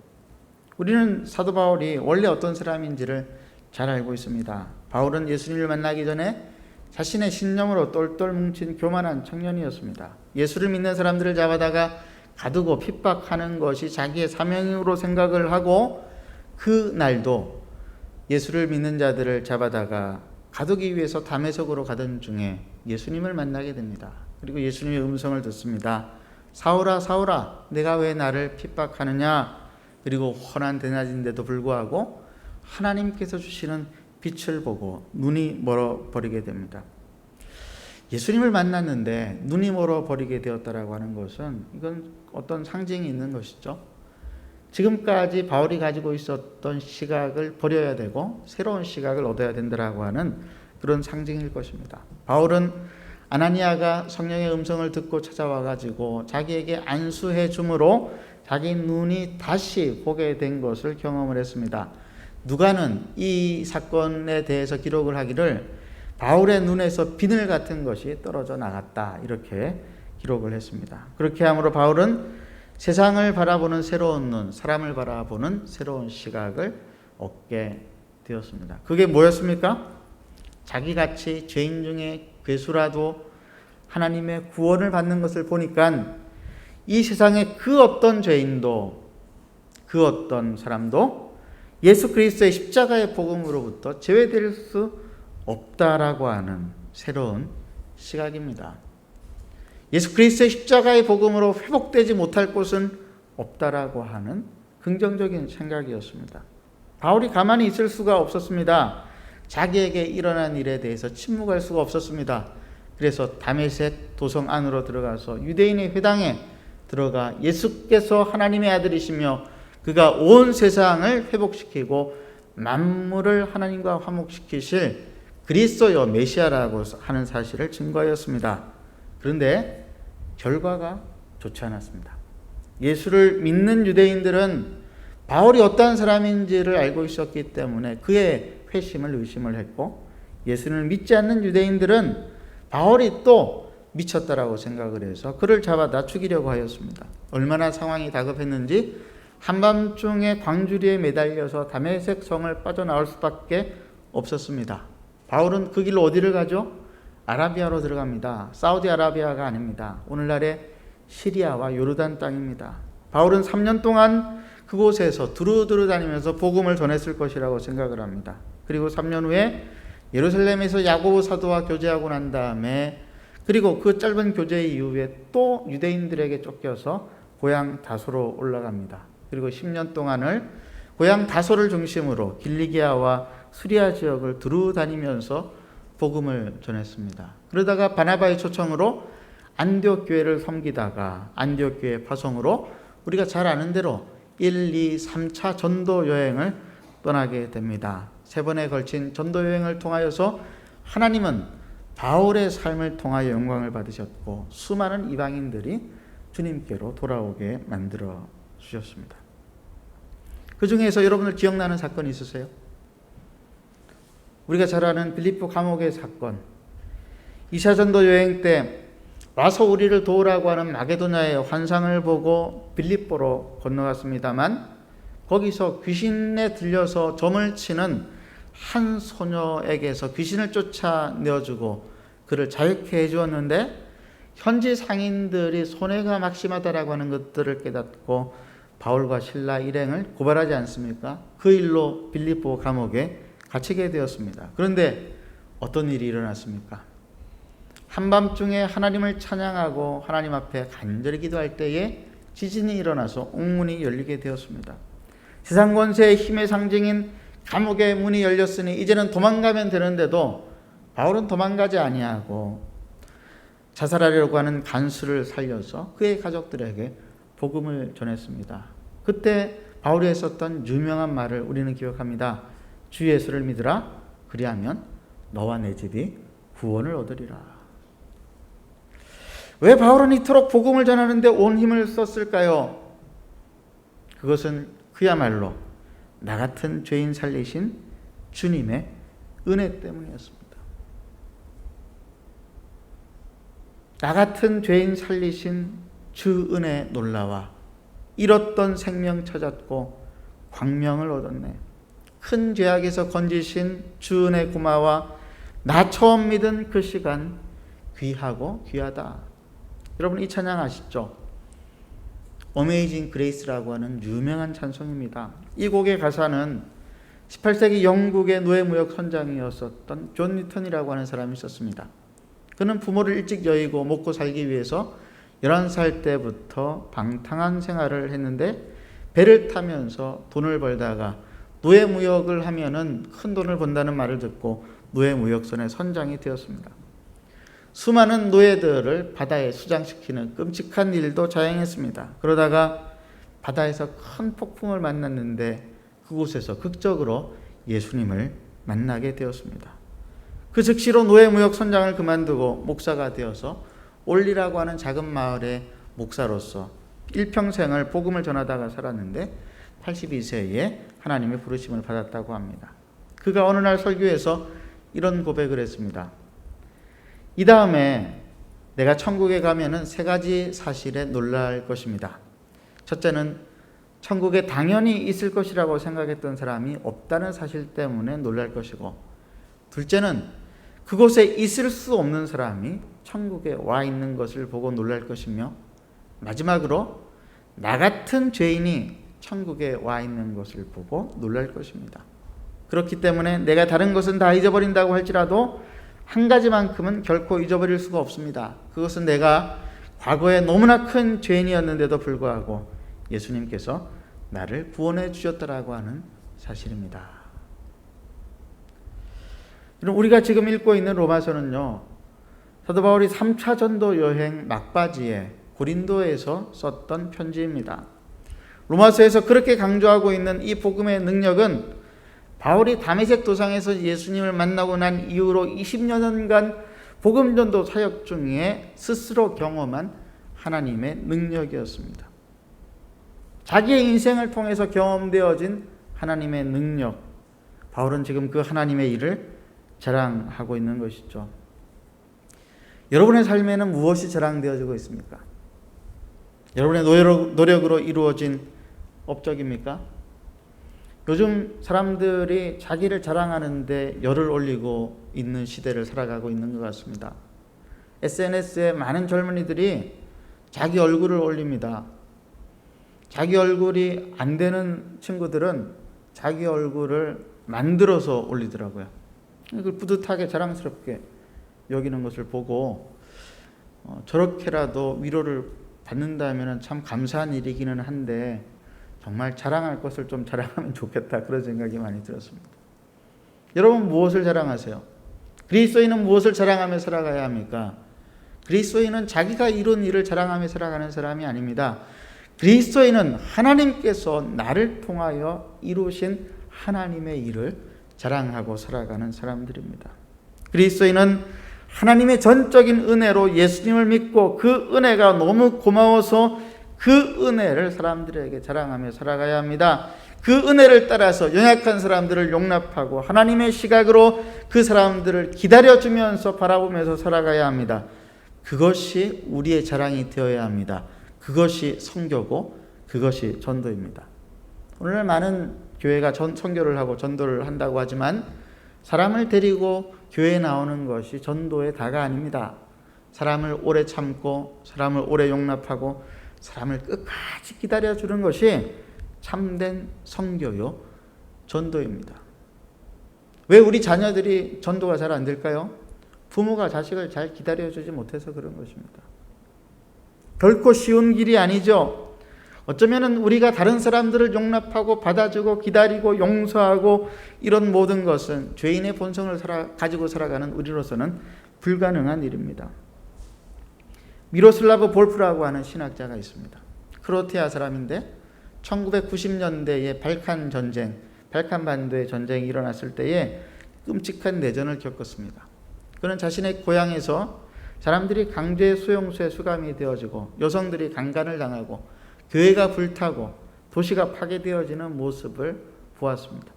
우리는 사도 바울이 원래 어떤 사람인지를 잘 알고 있습니다. 바울은 예수님을 만나기 전에 자신의 신념으로 똘똘 뭉친 교만한 청년이었습니다. 예수를 믿는 사람들을 잡아다가 가두고 핍박하는 것이 자기의 사명으로 생각을 하고 그 날도 예수를 믿는 자들을 잡아다가 가두기 위해서 다메섹으로 가던 중에 예수님을 만나게 됩니다. 그리고 예수님의 음성을 듣습니다. 사울아 사울아 내가 왜 나를 핍박하느냐. 그리고 훤한 대낮인데도 불구하고 하나님께서 주시는 빛을 보고 눈이 멀어버리게 됩니다. 예수님을 만났는데 눈이 멀어버리게 되었다라고 하는 것은 이건 어떤 상징이 있는 것이죠. 지금까지 바울이 가지고 있었던 시각을 버려야 되고 새로운 시각을 얻어야 된다라고 하는 그런 상징일 것입니다. 바울은 아나니아가 성령의 음성을 듣고 찾아와 가지고 자기에게 안수해 줌으로 자기 눈이 다시 보게 된 것을 경험을 했습니다. 누가는 이 사건에 대해서 기록을 하기를 바울의 눈에서 비늘 같은 것이 떨어져 나갔다 이렇게 기록을 했습니다. 그렇게 함으로 바울은 세상을 바라보는 새로운 눈, 사람을 바라보는 새로운 시각을 얻게 되었습니다. 그게 뭐였습니까? 자기같이 죄인 중에 괴수라도 하나님의 구원을 받는 것을 보니까 이 세상의 그 어떤 죄인도 그 어떤 사람도 예수 그리스도의 십자가의 복음으로부터 제외될 수 없다라고 하는 새로운 시각입니다. 예수 그리스도의 십자가의 복음으로 회복되지 못할 곳은 없다라고 하는 긍정적인 생각이었습니다. 바울이 가만히 있을 수가 없었습니다. 자기에게 일어난 일에 대해서 침묵할 수가 없었습니다. 그래서 다메섹 도성 안으로 들어가서 유대인의 회당에 들어가 예수께서 하나님의 아들이시며 그가 온 세상을 회복시키고 만물을 하나님과 화목시키실 그리스도여 메시아라고 하는 사실을 증거하였습니다. 그런데 결과가 좋지 않았습니다. 예수를 믿는 유대인들은 바울이 어떠한 사람인지를 알고 있었기 때문에 그의 회심을 의심을 했고, 예수를 믿지 않는 유대인들은 바울이 또 미쳤다라고 생각을 해서 그를 잡아다 죽이려고 하였습니다. 얼마나 상황이 다급했는지 한밤중에 광주리에 매달려서 다메섹 성을 빠져나올 수밖에 없었습니다. 바울은 그 길로 어디를 가죠? 아라비아로 들어갑니다. 사우디아라비아가 아닙니다. 오늘날의 시리아와 요르단 땅입니다. 바울은 3년 동안 그곳에서 두루두루 다니면서 복음을 전했을 것이라고 생각을 합니다. 그리고 3년 후에 예루살렘에서 야고보 사도와 교제하고 난 다음에, 그리고 그 짧은 교제 이후에 또 유대인들에게 쫓겨서 고향 다소로 올라갑니다. 그리고 10년 동안을 고향 다소를 중심으로 길리기아와 수리아 지역을 두루 다니면서 복음을 전했습니다. 그러다가 바나바의 초청으로 안디옥 교회를 섬기다가 안디옥 교회 파송으로 우리가 잘 아는 대로 1, 2, 3차 전도 여행을 떠나게 됩니다. 3번에 걸친 전도 여행을 통하여서 하나님은 바울의 삶을 통하여 영광을 받으셨고 수많은 이방인들이 주님께로 돌아오게 만들어 주셨습니다. 그 중에서 여러분들 기억나는 사건이 있으세요? 우리가 잘 아는 빌립보 감옥의 사건. 2차 전도 여행 때 와서 우리를 도우라고 하는 마게도냐의 환상을 보고 빌립보로 건너갔습니다만, 거기서 귀신에 들려서 점을 치는 한 소녀에게서 귀신을 쫓아내어주고 그를 자유케 해주었는데, 현지 상인들이 손해가 막심하다라고 하는 것들을 깨닫고 바울과 실라 일행을 고발하지 않습니까? 그 일로 빌립보 감옥에 갇히게 되었습니다. 그런데 어떤 일이 일어났습니까? 한밤중에 하나님을 찬양하고 하나님 앞에 간절히 기도할 때에 지진이 일어나서 옥문이 열리게 되었습니다. 세상 권세의 힘의 상징인 감옥의 문이 열렸으니 이제는 도망가면 되는데도 바울은 도망가지 아니하고 자살하려고 하는 간수를 살려서 그의 가족들에게 복음을 전했습니다. 그때 바울이 했었던 유명한 말을 우리는 기억합니다. 주 예수를 믿으라. 그리하면 너와 내 집이 구원을 얻으리라. 왜 바울은 이토록 복음을 전하는데 온 힘을 썼을까요? 그것은 그야말로 나 같은 죄인 살리신 주님의 은혜 때문이었습니다. 나 같은 죄인 살리신 주 은혜 놀라와 잃었던 생명 찾았고 광명을 얻었네. 큰 죄악에서 건지신 주 은혜 고마워. 나 처음 믿은 그 시간 귀하고 귀하다. 여러분 이 찬양 아시죠? 어메이징 그레이스라고 하는 유명한 찬송입니다. 이 곡의 가사는 18세기 영국의 노예무역 선장이었었던 존 뉴턴이라고 하는 사람이 있었습니다. 그는 부모를 일찍 여의고 먹고 살기 위해서 11살 때부터 방탕한 생활을 했는데 배를 타면서 돈을 벌다가 노예무역을 하면은 큰 돈을 번다는 말을 듣고 노예무역선의 선장이 되었습니다. 수많은 노예들을 바다에 수장시키는 끔찍한 일도 자행했습니다. 그러다가 바다에서 큰 폭풍을 만났는데 그곳에서 극적으로 예수님을 만나게 되었습니다. 그 즉시로 노예무역 선장을 그만두고 목사가 되어서 올리라고 하는 작은 마을의 목사로서 일평생을 복음을 전하다가 살았는데 82세에 하나님의 부르심을 받았다고 합니다. 그가 어느 날 설교에서 이런 고백을 했습니다. 이 다음에 내가 천국에 가면은 3가지 사실에 놀랄 것입니다. 첫째는 천국에 당연히 있을 것이라고 생각했던 사람이 없다는 사실 때문에 놀랄 것이고, 둘째는 그곳에 있을 수 없는 사람이 천국에 와 있는 것을 보고 놀랄 것이며, 마지막으로 나 같은 죄인이 천국에 와 있는 것을 보고 놀랄 것입니다. 그렇기 때문에 내가 다른 것은 다 잊어버린다고 할지라도 한 가지만큼은 결코 잊어버릴 수가 없습니다. 그것은 내가 과거에 너무나 큰 죄인이었는데도 불구하고 예수님께서 나를 구원해 주셨다라고 하는 사실입니다. 우리가 지금 읽고 있는 로마서는요, 사도 바울이 3차 전도 여행 막바지에 고린도에서 썼던 편지입니다. 로마서에서 그렇게 강조하고 있는 이 복음의 능력은 바울이 다메섹 도상에서 예수님을 만나고 난 이후로 20여 년간 복음 전도 사역 중에 스스로 경험한 하나님의 능력이었습니다. 자기의 인생을 통해서 경험되어진 하나님의 능력, 바울은 지금 그 하나님의 일을 자랑하고 있는 것이죠. 여러분의 삶에는 무엇이 자랑되어지고 있습니까? 여러분의 노력으로 이루어진 업적입니까? 요즘 사람들이 자기를 자랑하는데 열을 올리고 있는 시대를 살아가고 있는 것 같습니다. SNS에 많은 젊은이들이 자기 얼굴을 올립니다. 자기 얼굴이 안 되는 친구들은 자기 얼굴을 만들어서 올리더라고요. 그걸 뿌듯하게 자랑스럽게 여기는 것을 보고 저렇게라도 위로를 받는다면 참 감사한 일이기는 한데 정말 자랑할 것을 좀 자랑하면 좋겠다, 그런 생각이 많이 들었습니다. 여러분 무엇을 자랑하세요? 그리스도인은 무엇을 자랑하며 살아가야 합니까? 그리스도인은 자기가 이룬 일을 자랑하며 살아가는 사람이 아닙니다. 그리스도인은 하나님께서 나를 통하여 이루신 하나님의 일을 자랑하고 살아가는 사람들입니다. 그리스도인은 하나님의 전적인 은혜로 예수님을 믿고 그 은혜가 너무 고마워서 그 은혜를 사람들에게 자랑하며 살아가야 합니다. 그 은혜를 따라서 연약한 사람들을 용납하고 하나님의 시각으로 그 사람들을 기다려주면서 바라보면서 살아가야 합니다. 그것이 우리의 자랑이 되어야 합니다. 그것이 선교고 그것이 전도입니다. 오늘날 많은 교회가 선교를 하고 전도를 한다고 하지만 사람을 데리고 교회에 나오는 것이 전도의 다가 아닙니다. 사람을 오래 참고 사람을 오래 용납하고 사람을 끝까지 기다려주는 것이 참된 선교요 전도입니다. 왜 우리 자녀들이 전도가 잘 안 될까요? 부모가 자식을 잘 기다려주지 못해서 그런 것입니다. 결코 쉬운 길이 아니죠. 어쩌면 우리가 다른 사람들을 용납하고 받아주고 기다리고 용서하고 이런 모든 것은 죄인의 본성을 가지고 살아가는 우리로서는 불가능한 일입니다. 미로슬라브 볼프라고 하는 신학자가 있습니다. 크로아티아 사람인데 1990년대에 발칸 전쟁, 발칸 반도의 전쟁이 일어났을 때에 끔찍한 내전을 겪었습니다. 그는 자신의 고향에서 사람들이 강제 수용소에 수감이 되어지고 여성들이 강간을 당하고 교회가 불타고 도시가 파괴되어지는 모습을 보았습니다.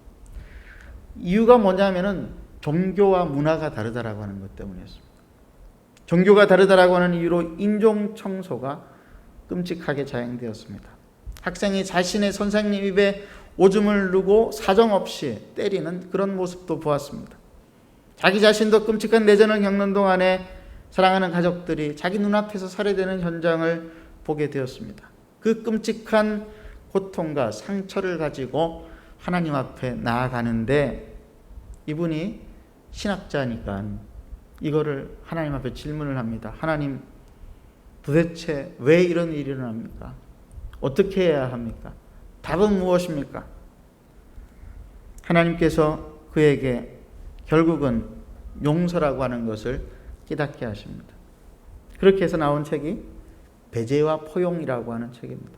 이유가 뭐냐면은 종교와 문화가 다르다라고 하는 것 때문이었습니다. 종교가 다르다라고 하는 이유로 인종 청소가 끔찍하게 자행되었습니다. 학생이 자신의 선생님 입에 오줌을 누고 사정없이 때리는 그런 모습도 보았습니다. 자기 자신도 끔찍한 내전을 겪는 동안에 사랑하는 가족들이 자기 눈앞에서 살해되는 현장을 보게 되었습니다. 그 끔찍한 고통과 상처를 가지고 하나님 앞에 나아가는데 이분이 신학자니까 이거를 하나님 앞에 질문을 합니다. 하나님, 도대체 왜 이런 일이 일어납니까? 어떻게 해야 합니까? 답은 무엇입니까? 하나님께서 그에게 결국은 용서라고 하는 것을 깨닫게 하십니다. 그렇게 해서 나온 책이 배제와 포용이라고 하는 책입니다.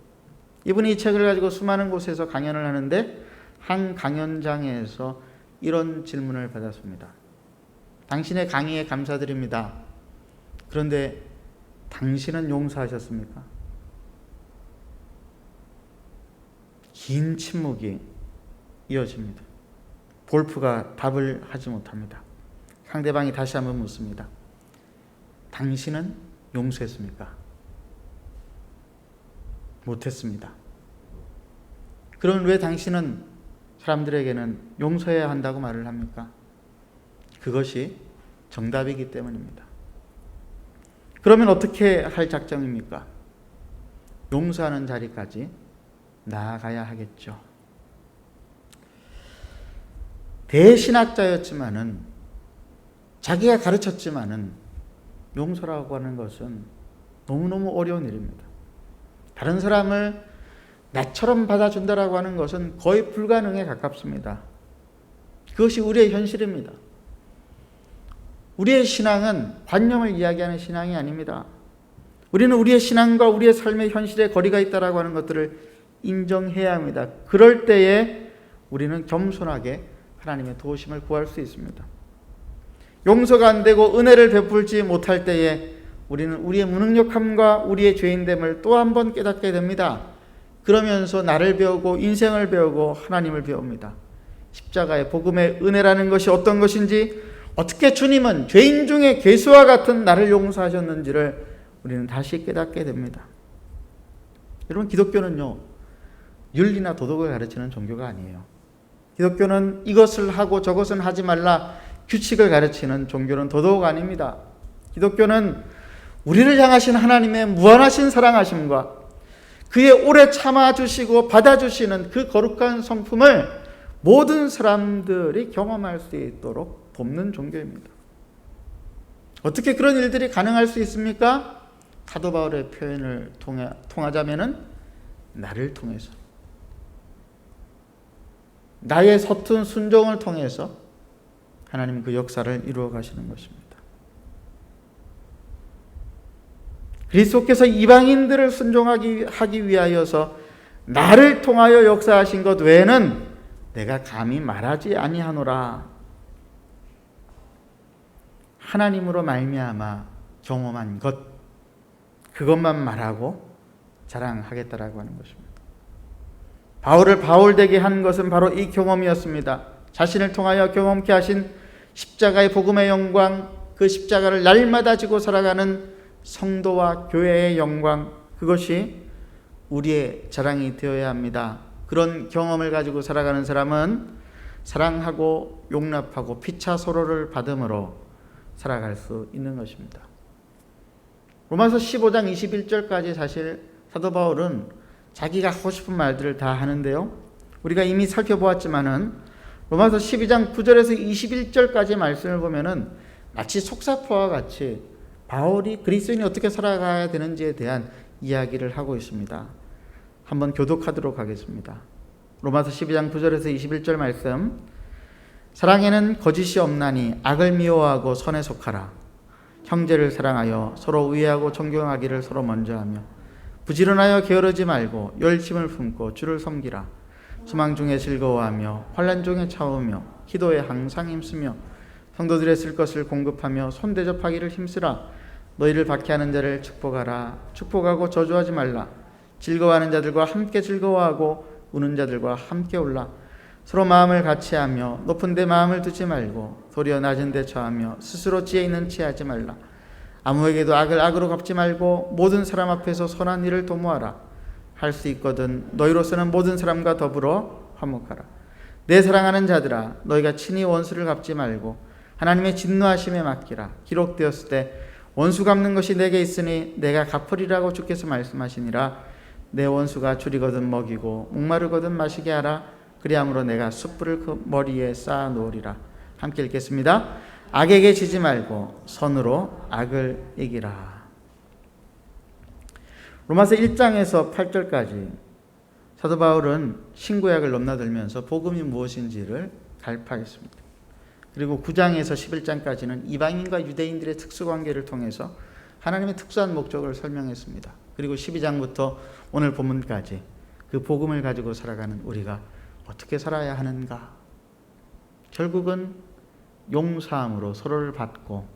이분이 이 책을 가지고 수많은 곳에서 강연을 하는데 한 강연장에서 이런 질문을 받았습니다. 당신의 강의에 감사드립니다. 그런데 당신은 용서하셨습니까? 긴 침묵이 이어집니다. 볼프가 답을 하지 못합니다. 상대방이 다시 한번 묻습니다. 당신은 용서했습니까? 못했습니다. 그럼 왜 당신은 사람들에게는 용서해야 한다고 말을 합니까? 그것이 정답이기 때문입니다. 그러면 어떻게 할 작정입니까? 용서하는 자리까지 나아가야 하겠죠. 대신학자였지만은 자기가 가르쳤지만은 용서라고 하는 것은 너무너무 어려운 일입니다. 다른 사람을 나처럼 받아준다라고 하는 것은 거의 불가능에 가깝습니다. 그것이 우리의 현실입니다. 우리의 신앙은 관념을 이야기하는 신앙이 아닙니다. 우리는 우리의 신앙과 우리의 삶의 현실에 거리가 있다라고 하는 것들을 인정해야 합니다. 그럴 때에 우리는 겸손하게 하나님의 도우심을 구할 수 있습니다. 용서가 안 되고 은혜를 베풀지 못할 때에 우리는 우리의 무능력함과 우리의 죄인됨을 또 한 번 깨닫게 됩니다. 그러면서 나를 배우고 인생을 배우고 하나님을 배웁니다. 십자가의 복음의 은혜라는 것이 어떤 것인지, 어떻게 주님은 죄인 중에 괴수와 같은 나를 용서하셨는지를 우리는 다시 깨닫게 됩니다. 여러분, 기독교는요, 윤리나 도덕을 가르치는 종교가 아니에요. 기독교는 이것을 하고 저것은 하지 말라 규칙을 가르치는 종교는 더더욱 아닙니다. 기독교는 우리를 향하신 하나님의 무한하신 사랑하심과 그의 오래 참아주시고 받아주시는 그 거룩한 성품을 모든 사람들이 경험할 수 있도록 돕는 종교입니다. 어떻게 그런 일들이 가능할 수 있습니까? 사도 바울의 표현을 통하자면은 나를 통해서, 나의 서툰 순종을 통해서 하나님은 그 역사를 이루어 가시는 것입니다. 그리스도께서 이방인들을 순종하기 위하여서 나를 통하여 역사하신 것 외에는 내가 감히 말하지 아니하노라. 하나님으로 말미암아 경험한 것, 그것만 말하고 자랑하겠다라고 하는 것입니다. 바울을 바울되게 한 것은 바로 이 경험이었습니다. 자신을 통하여 경험케 하신 십자가의 복음의 영광, 그 십자가를 날마다 지고 살아가는 성도와 교회의 영광, 그것이 우리의 자랑이 되어야 합니다. 그런 경험을 가지고 살아가는 사람은 사랑하고 용납하고 피차 서로를 받음으로 살아갈 수 있는 것입니다. 로마서 15장 21절까지 사실 사도 바울은 자기가 하고 싶은 말들을 다 하는데요, 우리가 이미 살펴보았지만은 로마서 12장 9절에서 21절까지 말씀을 보면은 마치 속사포와 같이 바울이 그리스도인이 어떻게 살아가야 되는지에 대한 이야기를 하고 있습니다. 한번 교독하도록 하겠습니다. 로마서 12장 9절에서 21절 말씀. 사랑에는 거짓이 없나니 악을 미워하고 선에 속하라. 형제를 사랑하여 서로 의하고 존경하기를 서로 먼저 하며 부지런하여 게으르지 말고 열심을 품고 주를 섬기라. 소망 중에 즐거워하며 환난 중에 참으며 기도에 항상 힘쓰며 성도들의 쓸 것을 공급하며 손대접하기를 힘쓰라. 너희를 박해하는 자를 축복하라. 축복하고 저주하지 말라. 즐거워하는 자들과 함께 즐거워하고 우는 자들과 함께 울라. 서로 마음을 같이하며 높은 데 마음을 두지 말고 도리어 낮은 데 처하며 스스로 지혜 있는 체 하지 말라. 아무에게도 악을 악으로 갚지 말고 모든 사람 앞에서 선한 일을 도모하라. 할 수 있거든 너희로서는 모든 사람과 더불어 화목하라. 내 사랑하는 자들아, 너희가 친히 원수를 갚지 말고 하나님의 진노하심에 맡기라. 기록되었을 때 원수 갚는 것이 내게 있으니 내가 갚으리라고 주께서 말씀하시니라. 내 원수가 줄이거든 먹이고 목마르거든 마시게 하라. 그리함으로 내가 숯불을 그 머리에 쌓아 놓으리라. 함께 읽겠습니다. 악에게 지지 말고 선으로 악을 이기라. 로마서 1장에서 8절까지 사도 바울은 신구약을 넘나들면서 복음이 무엇인지를 갈파했습니다. 그리고 9장에서 11장까지는 이방인과 유대인들의 특수관계를 통해서 하나님의 특수한 목적을 설명했습니다. 그리고 12장부터 오늘 본문까지 그 복음을 가지고 살아가는 우리가 어떻게 살아야 하는가? 결국은 용서함으로 서로를 받고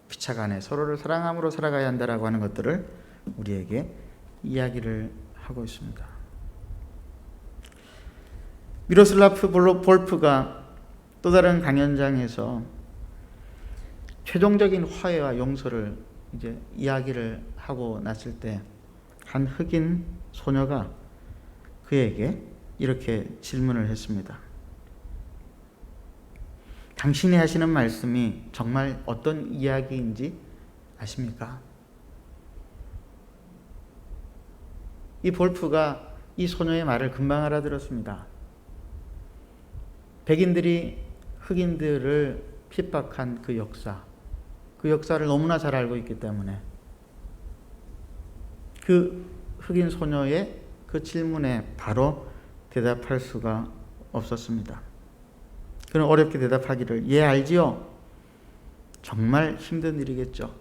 피차간에 서로를 사랑함으로 살아가야 한다라고 하는 것들을 우리에게 이야기를 하고 있습니다. 미로슬라프 볼프가 또 다른 강연장에서 최종적인 화해와 용서를 이제 이야기를 하고 났을 때 한 흑인 소녀가 그에게 이렇게 질문을 했습니다. 당신이 하시는 말씀이 정말 어떤 이야기인지 아십니까? 이 볼프가 이 소녀의 말을 금방 알아들었습니다. 백인들이 흑인들을 핍박한 그 역사를 너무나 잘 알고 있기 때문에 그 흑인 소녀의 그 질문에 바로 대답할 수가 없었습니다. 그는 어렵게 대답하기를, 예, 알지요. 정말 힘든 일이겠죠.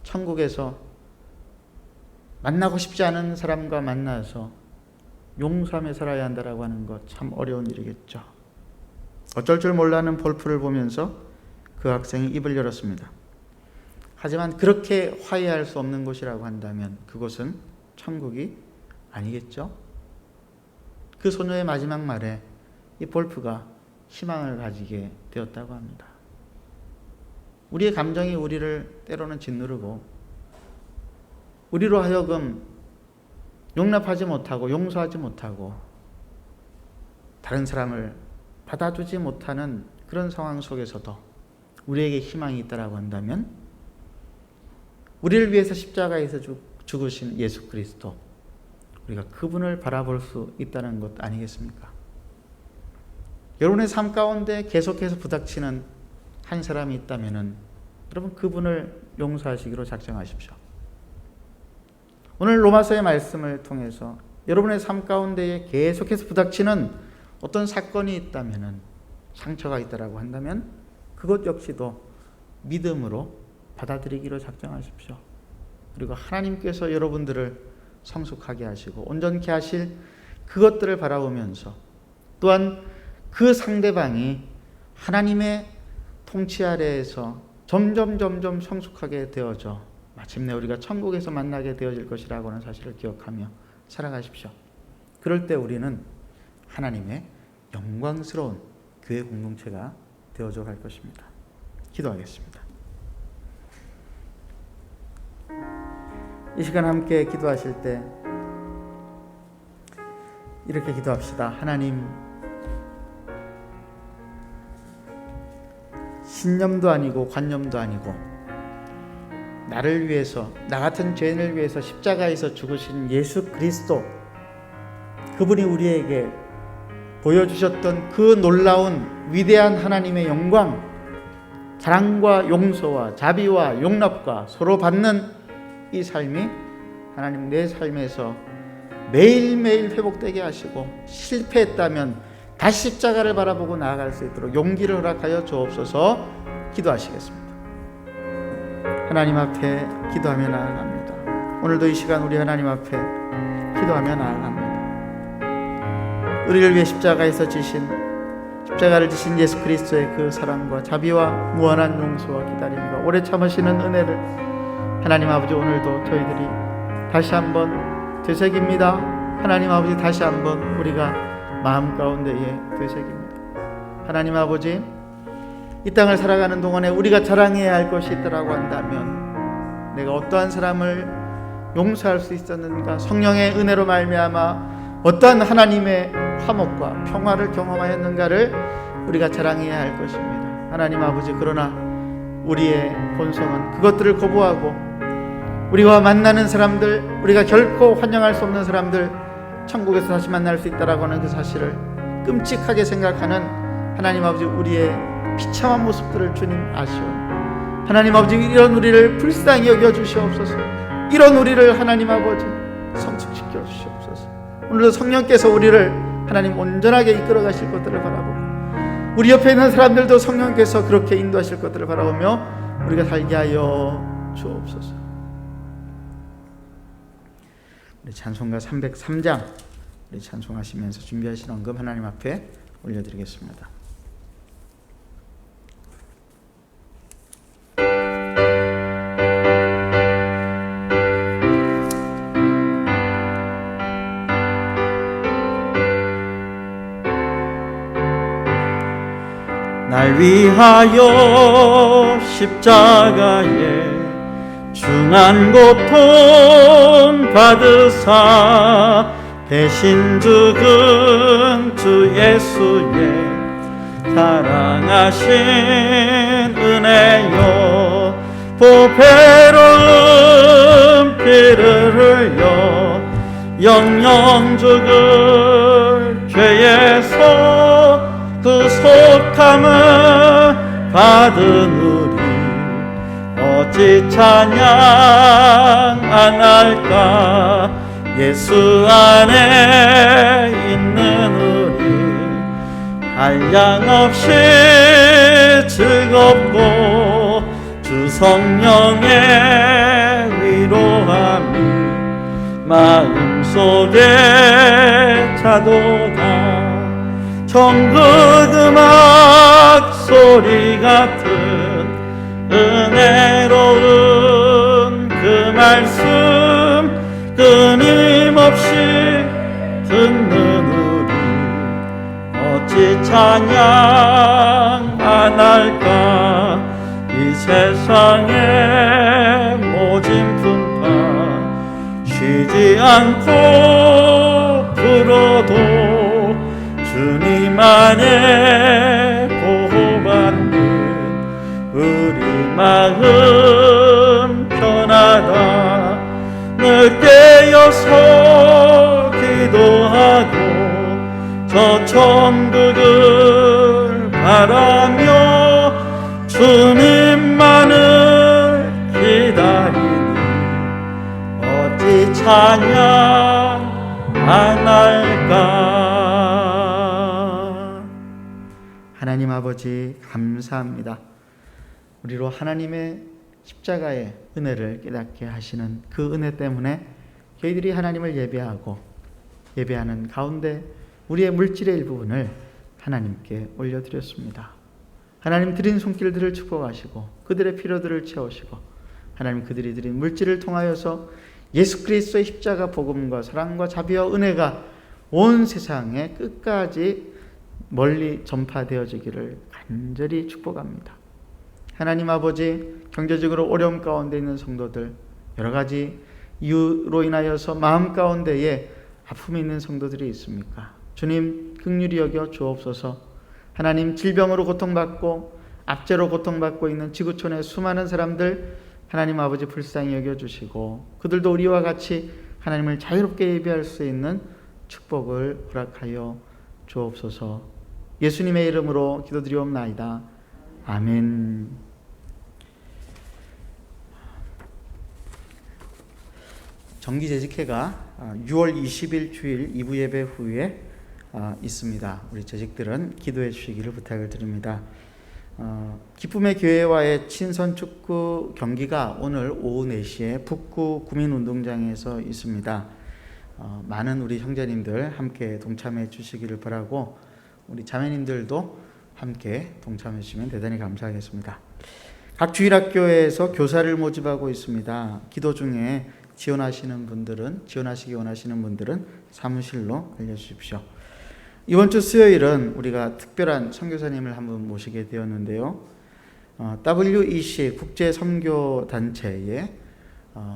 천국에서 만나고 싶지 않은 사람과 만나서 용서하며 살아야 한다라고 하는 것 참 어려운 일이겠죠. 어쩔 줄 몰라는 볼프를 보면서 그 학생이 입을 열었습니다. 하지만 그렇게 화해할 수 없는 곳이라고 한다면 그곳은 천국이 아니겠죠? 그 소녀의 마지막 말에 이 볼프가 희망을 가지게 되었다고 합니다. 우리의 감정이 우리를 때로는 짓누르고 우리로 하여금 용납하지 못하고 용서하지 못하고 다른 사람을 받아주지 못하는 그런 상황 속에서도 우리에게 희망이 있다고 한다면 우리를 위해서 십자가에서 죽으신 예수 그리스도, 우리가 그분을 바라볼 수 있다는 것 아니겠습니까? 여러분의 삶 가운데 계속해서 부닥치는 한 사람이 있다면 여러분 그분을 용서하시기로 작정하십시오. 오늘 로마서의 말씀을 통해서 여러분의 삶 가운데에 계속해서 부닥치는 어떤 사건이 있다면, 상처가 있다고 한다면 그것 역시도 믿음으로 받아들이기로 작정하십시오. 그리고 하나님께서 여러분들을 성숙하게 하시고 온전케 하실 그것들을 바라보면서 또한 그 상대방이 하나님의 통치 아래에서 점점 성숙하게 되어져 마침내 우리가 천국에서 만나게 되어질 것이라고 하는 사실을 기억하며 살아가십시오. 그럴 때 우리는 하나님의 영광스러운 교회 공동체가 되어져 갈 것입니다. 기도하겠습니다. 이 시간 함께 기도하실 때 이렇게 기도합시다. 하나님, 신념도 아니고 관념도 아니고 나를 위해서, 나 같은 죄인을 위해서 십자가에서 죽으신 예수 그리스도, 그분이 우리에게 보여주셨던 그 놀라운 위대한 하나님의 영광, 사랑과 용서와 자비와 용납과 서로 받는 이 삶이 하나님 내 삶에서 매일매일 회복되게 하시고 실패했다면 다시 십자가를 바라보고 나아갈 수 있도록 용기를 허락하여 주옵소서. 기도하시겠습니다. 하나님 앞에 기도하며 나아갑니다. 오늘도 이 시간 우리 하나님 앞에 기도하며 나아갑니다. 우리를 위해 십자가에서 지신 십자가를 지신 예수 그리스도의 그 사랑과 자비와 무한한 용서와 기다림과 오래 참으시는 은혜를 하나님 아버지 오늘도 저희들이 다시 한번 되새깁니다. 하나님 아버지 다시 한번 우리가 마음 가운데에 되새깁니다. 하나님 아버지 이 땅을 살아가는 동안에 우리가 자랑해야 할 것이 있다라고 한다면 내가 어떠한 사람을 용서할 수 있었는가, 성령의 은혜로 말미암아 어떠한 하나님의 화목과 평화를 경험하였는가를 우리가 자랑해야 할 것입니다. 하나님 아버지 그러나 우리의 본성은 그것들을 거부하고 우리가 만나는 사람들, 우리가 결코 환영할 수 없는 사람들 천국에서 다시 만날 수 있다라고 하는 그 사실을 끔찍하게 생각하는 하나님 아버지 우리의 비참한 모습들을 주님 아시오. 하나님 아버지 이런 우리를 불쌍히 여겨 주시옵소서. 이런 우리를 하나님 아버지 성숙시켜 주시옵소서. 오늘도 성령께서 우리를 하나님 온전하게 이끌어 가실 것들을 바라보고 우리 옆에 있는 사람들도 성령께서 그렇게 인도하실 것들을 바라보며 우리가 살게 하여 주옵소서. 우리 찬송가 303장 우리 찬송하시면서 준비하신 헌금 하나님 앞에 올려드리겠습니다. 날 위하여 십자가에 중한 고통 받으사 대신 죽은 주 예수의 사랑하신 은혜여 보배로운 피를 흘려 영영 죽을 죄에서 구속함을 받은 우리 어찌 찬양 안 할까. 예수 안에 있는 우리 한량없이 즐겁고 주 성령의 위로함이 마음속에 차도다. 천국 음악 소리 같은 은혜로운 그 말씀 끊임없이 듣는 우리 어찌 찬양 안 할까. 이 세상의 모진 풍파 쉬지 않고 불어도 주님 안에 보호받는 우리 마음 편하다. 늘 깨어서 기도하고 저 천국을 바라며 주님만을 기다리니 어찌 찬양 안 할까. 하나님 아버지 감사합니다. 우리로 하나님의 십자가의 은혜를 깨닫게 하시는 그 은혜 때문에 저희들이 하나님을 예배하고 예배하는 가운데 우리의 물질의 일부분을 하나님께 올려드렸습니다. 하나님 드린 손길들을 축복하시고 그들의 필요들을 채우시고 하나님 그들이 드린 물질을 통하여서 예수 그리스도의 십자가 복음과 사랑과 자비와 은혜가 온 세상에 끝까지 멀리 전파되어지기를 간절히 축복합니다. 하나님 아버지 경제적으로 어려움 가운데 있는 성도들 여러 가지 이유로 인하여서 마음 가운데에 아픔이 있는 성도들이 있습니까? 주님 긍휼히 여겨 주옵소서. 하나님 질병으로 고통받고 압제로 고통받고 있는 지구촌의 수많은 사람들 하나님 아버지 불쌍히 여겨주시고 그들도 우리와 같이 하나님을 자유롭게 예배할 수 있는 축복을 허락하여 주옵소서. 예수님의 이름으로 기도드리옵나이다. 아멘. 정기재직회가 6월 20일 주일 2부 예배 후에 있습니다. 우리 재직들은 기도해 주시기를 부탁을 드립니다. 기쁨의 교회와의 친선 축구 경기가 오늘 오후 4시에 북구 구민운동장에서 있습니다. 많은 우리 형제님들 함께 동참해 주시기를 바라고 우리 자매님들도 함께 동참해 주시면 대단히 감사하겠습니다. 각 주일학교에서 교사를 모집하고 있습니다. 기도 중에 지원하시기 원하시는 분들은 사무실로 알려주십시오. 이번 주 수요일은 우리가 특별한 선교사님을 한 분 모시게 되었는데요. WEC 국제선교단체의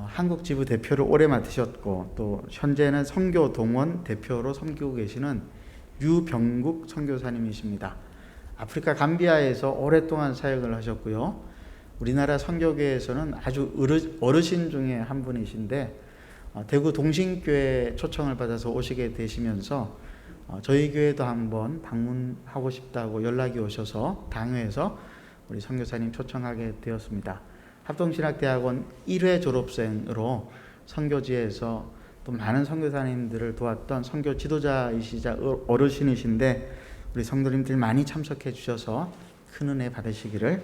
한국 지부 대표를 오래 맡으셨고 또 현재는 선교동원 대표로 섬기고 계시는 유병국 선교사님이십니다. 아프리카 감비아에서 오랫동안 사역을 하셨고요. 우리나라 선교계에서는 아주 어르신 중에 한 분이신데 대구 동신교회 초청을 받아서 오시게 되시면서 저희 교회도 한번 방문하고 싶다고 연락이 오셔서 당회에서 우리 선교사님 초청하게 되었습니다. 합동신학대학원 1회 졸업생으로 선교지에서 또 많은 선교사님들을 도왔던 선교 지도자이시자 어르신이신데 우리 성도님들 많이 참석해 주셔서 큰 은혜 받으시기를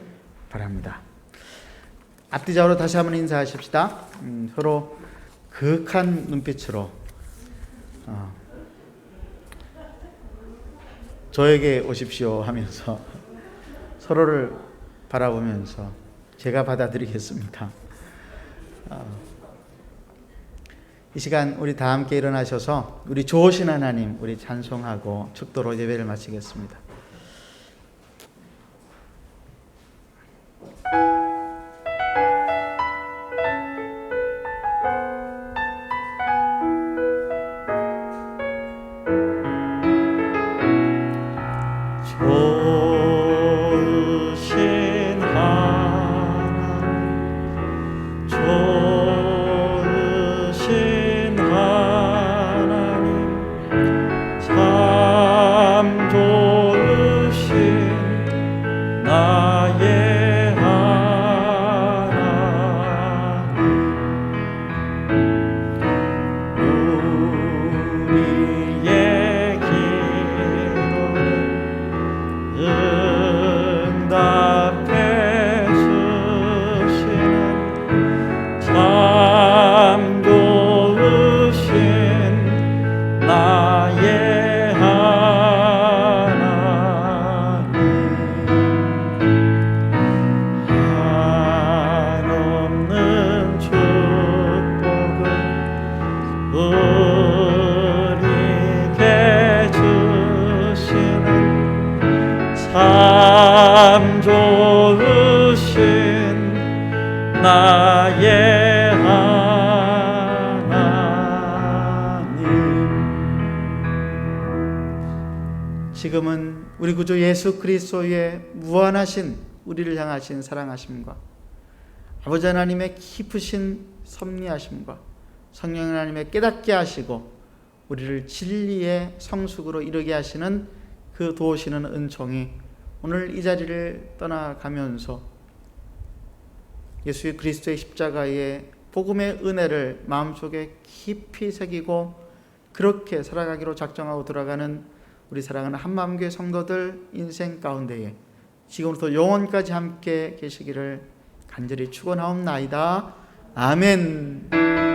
바랍니다. 앞뒤좌우로 다시 한번 인사하십시다. 서로 그윽한 눈빛으로 저에게 오십시오 하면서 서로를 바라보면서 제가 받아드리겠습니다. 이 시간 우리 다 함께 일어나셔서 우리 좋으신 하나님 우리 찬송하고 축도로 예배를 마치겠습니다. 참 좋으신 나의 하나님. 지금은 우리 구주 예수 그리스도의 무한하신 우리를 향하신 사랑하심과 아버지 하나님의 깊으신 섭리하심과 성령 하나님의 깨닫게 하시고 우리를 진리의 성숙으로 이르게 하시는 그 도우시는 은총이 오늘 이 자리를 떠나가면서 예수 그리스도의 십자가의 복음의 은혜를 마음속에 깊이 새기고 그렇게 살아가기로 작정하고 돌아가는 우리 사랑하는 한마음교회 성도들 인생 가운데에 지금부터 영원까지 함께 계시기를 간절히 축원하옵나이다. 아멘.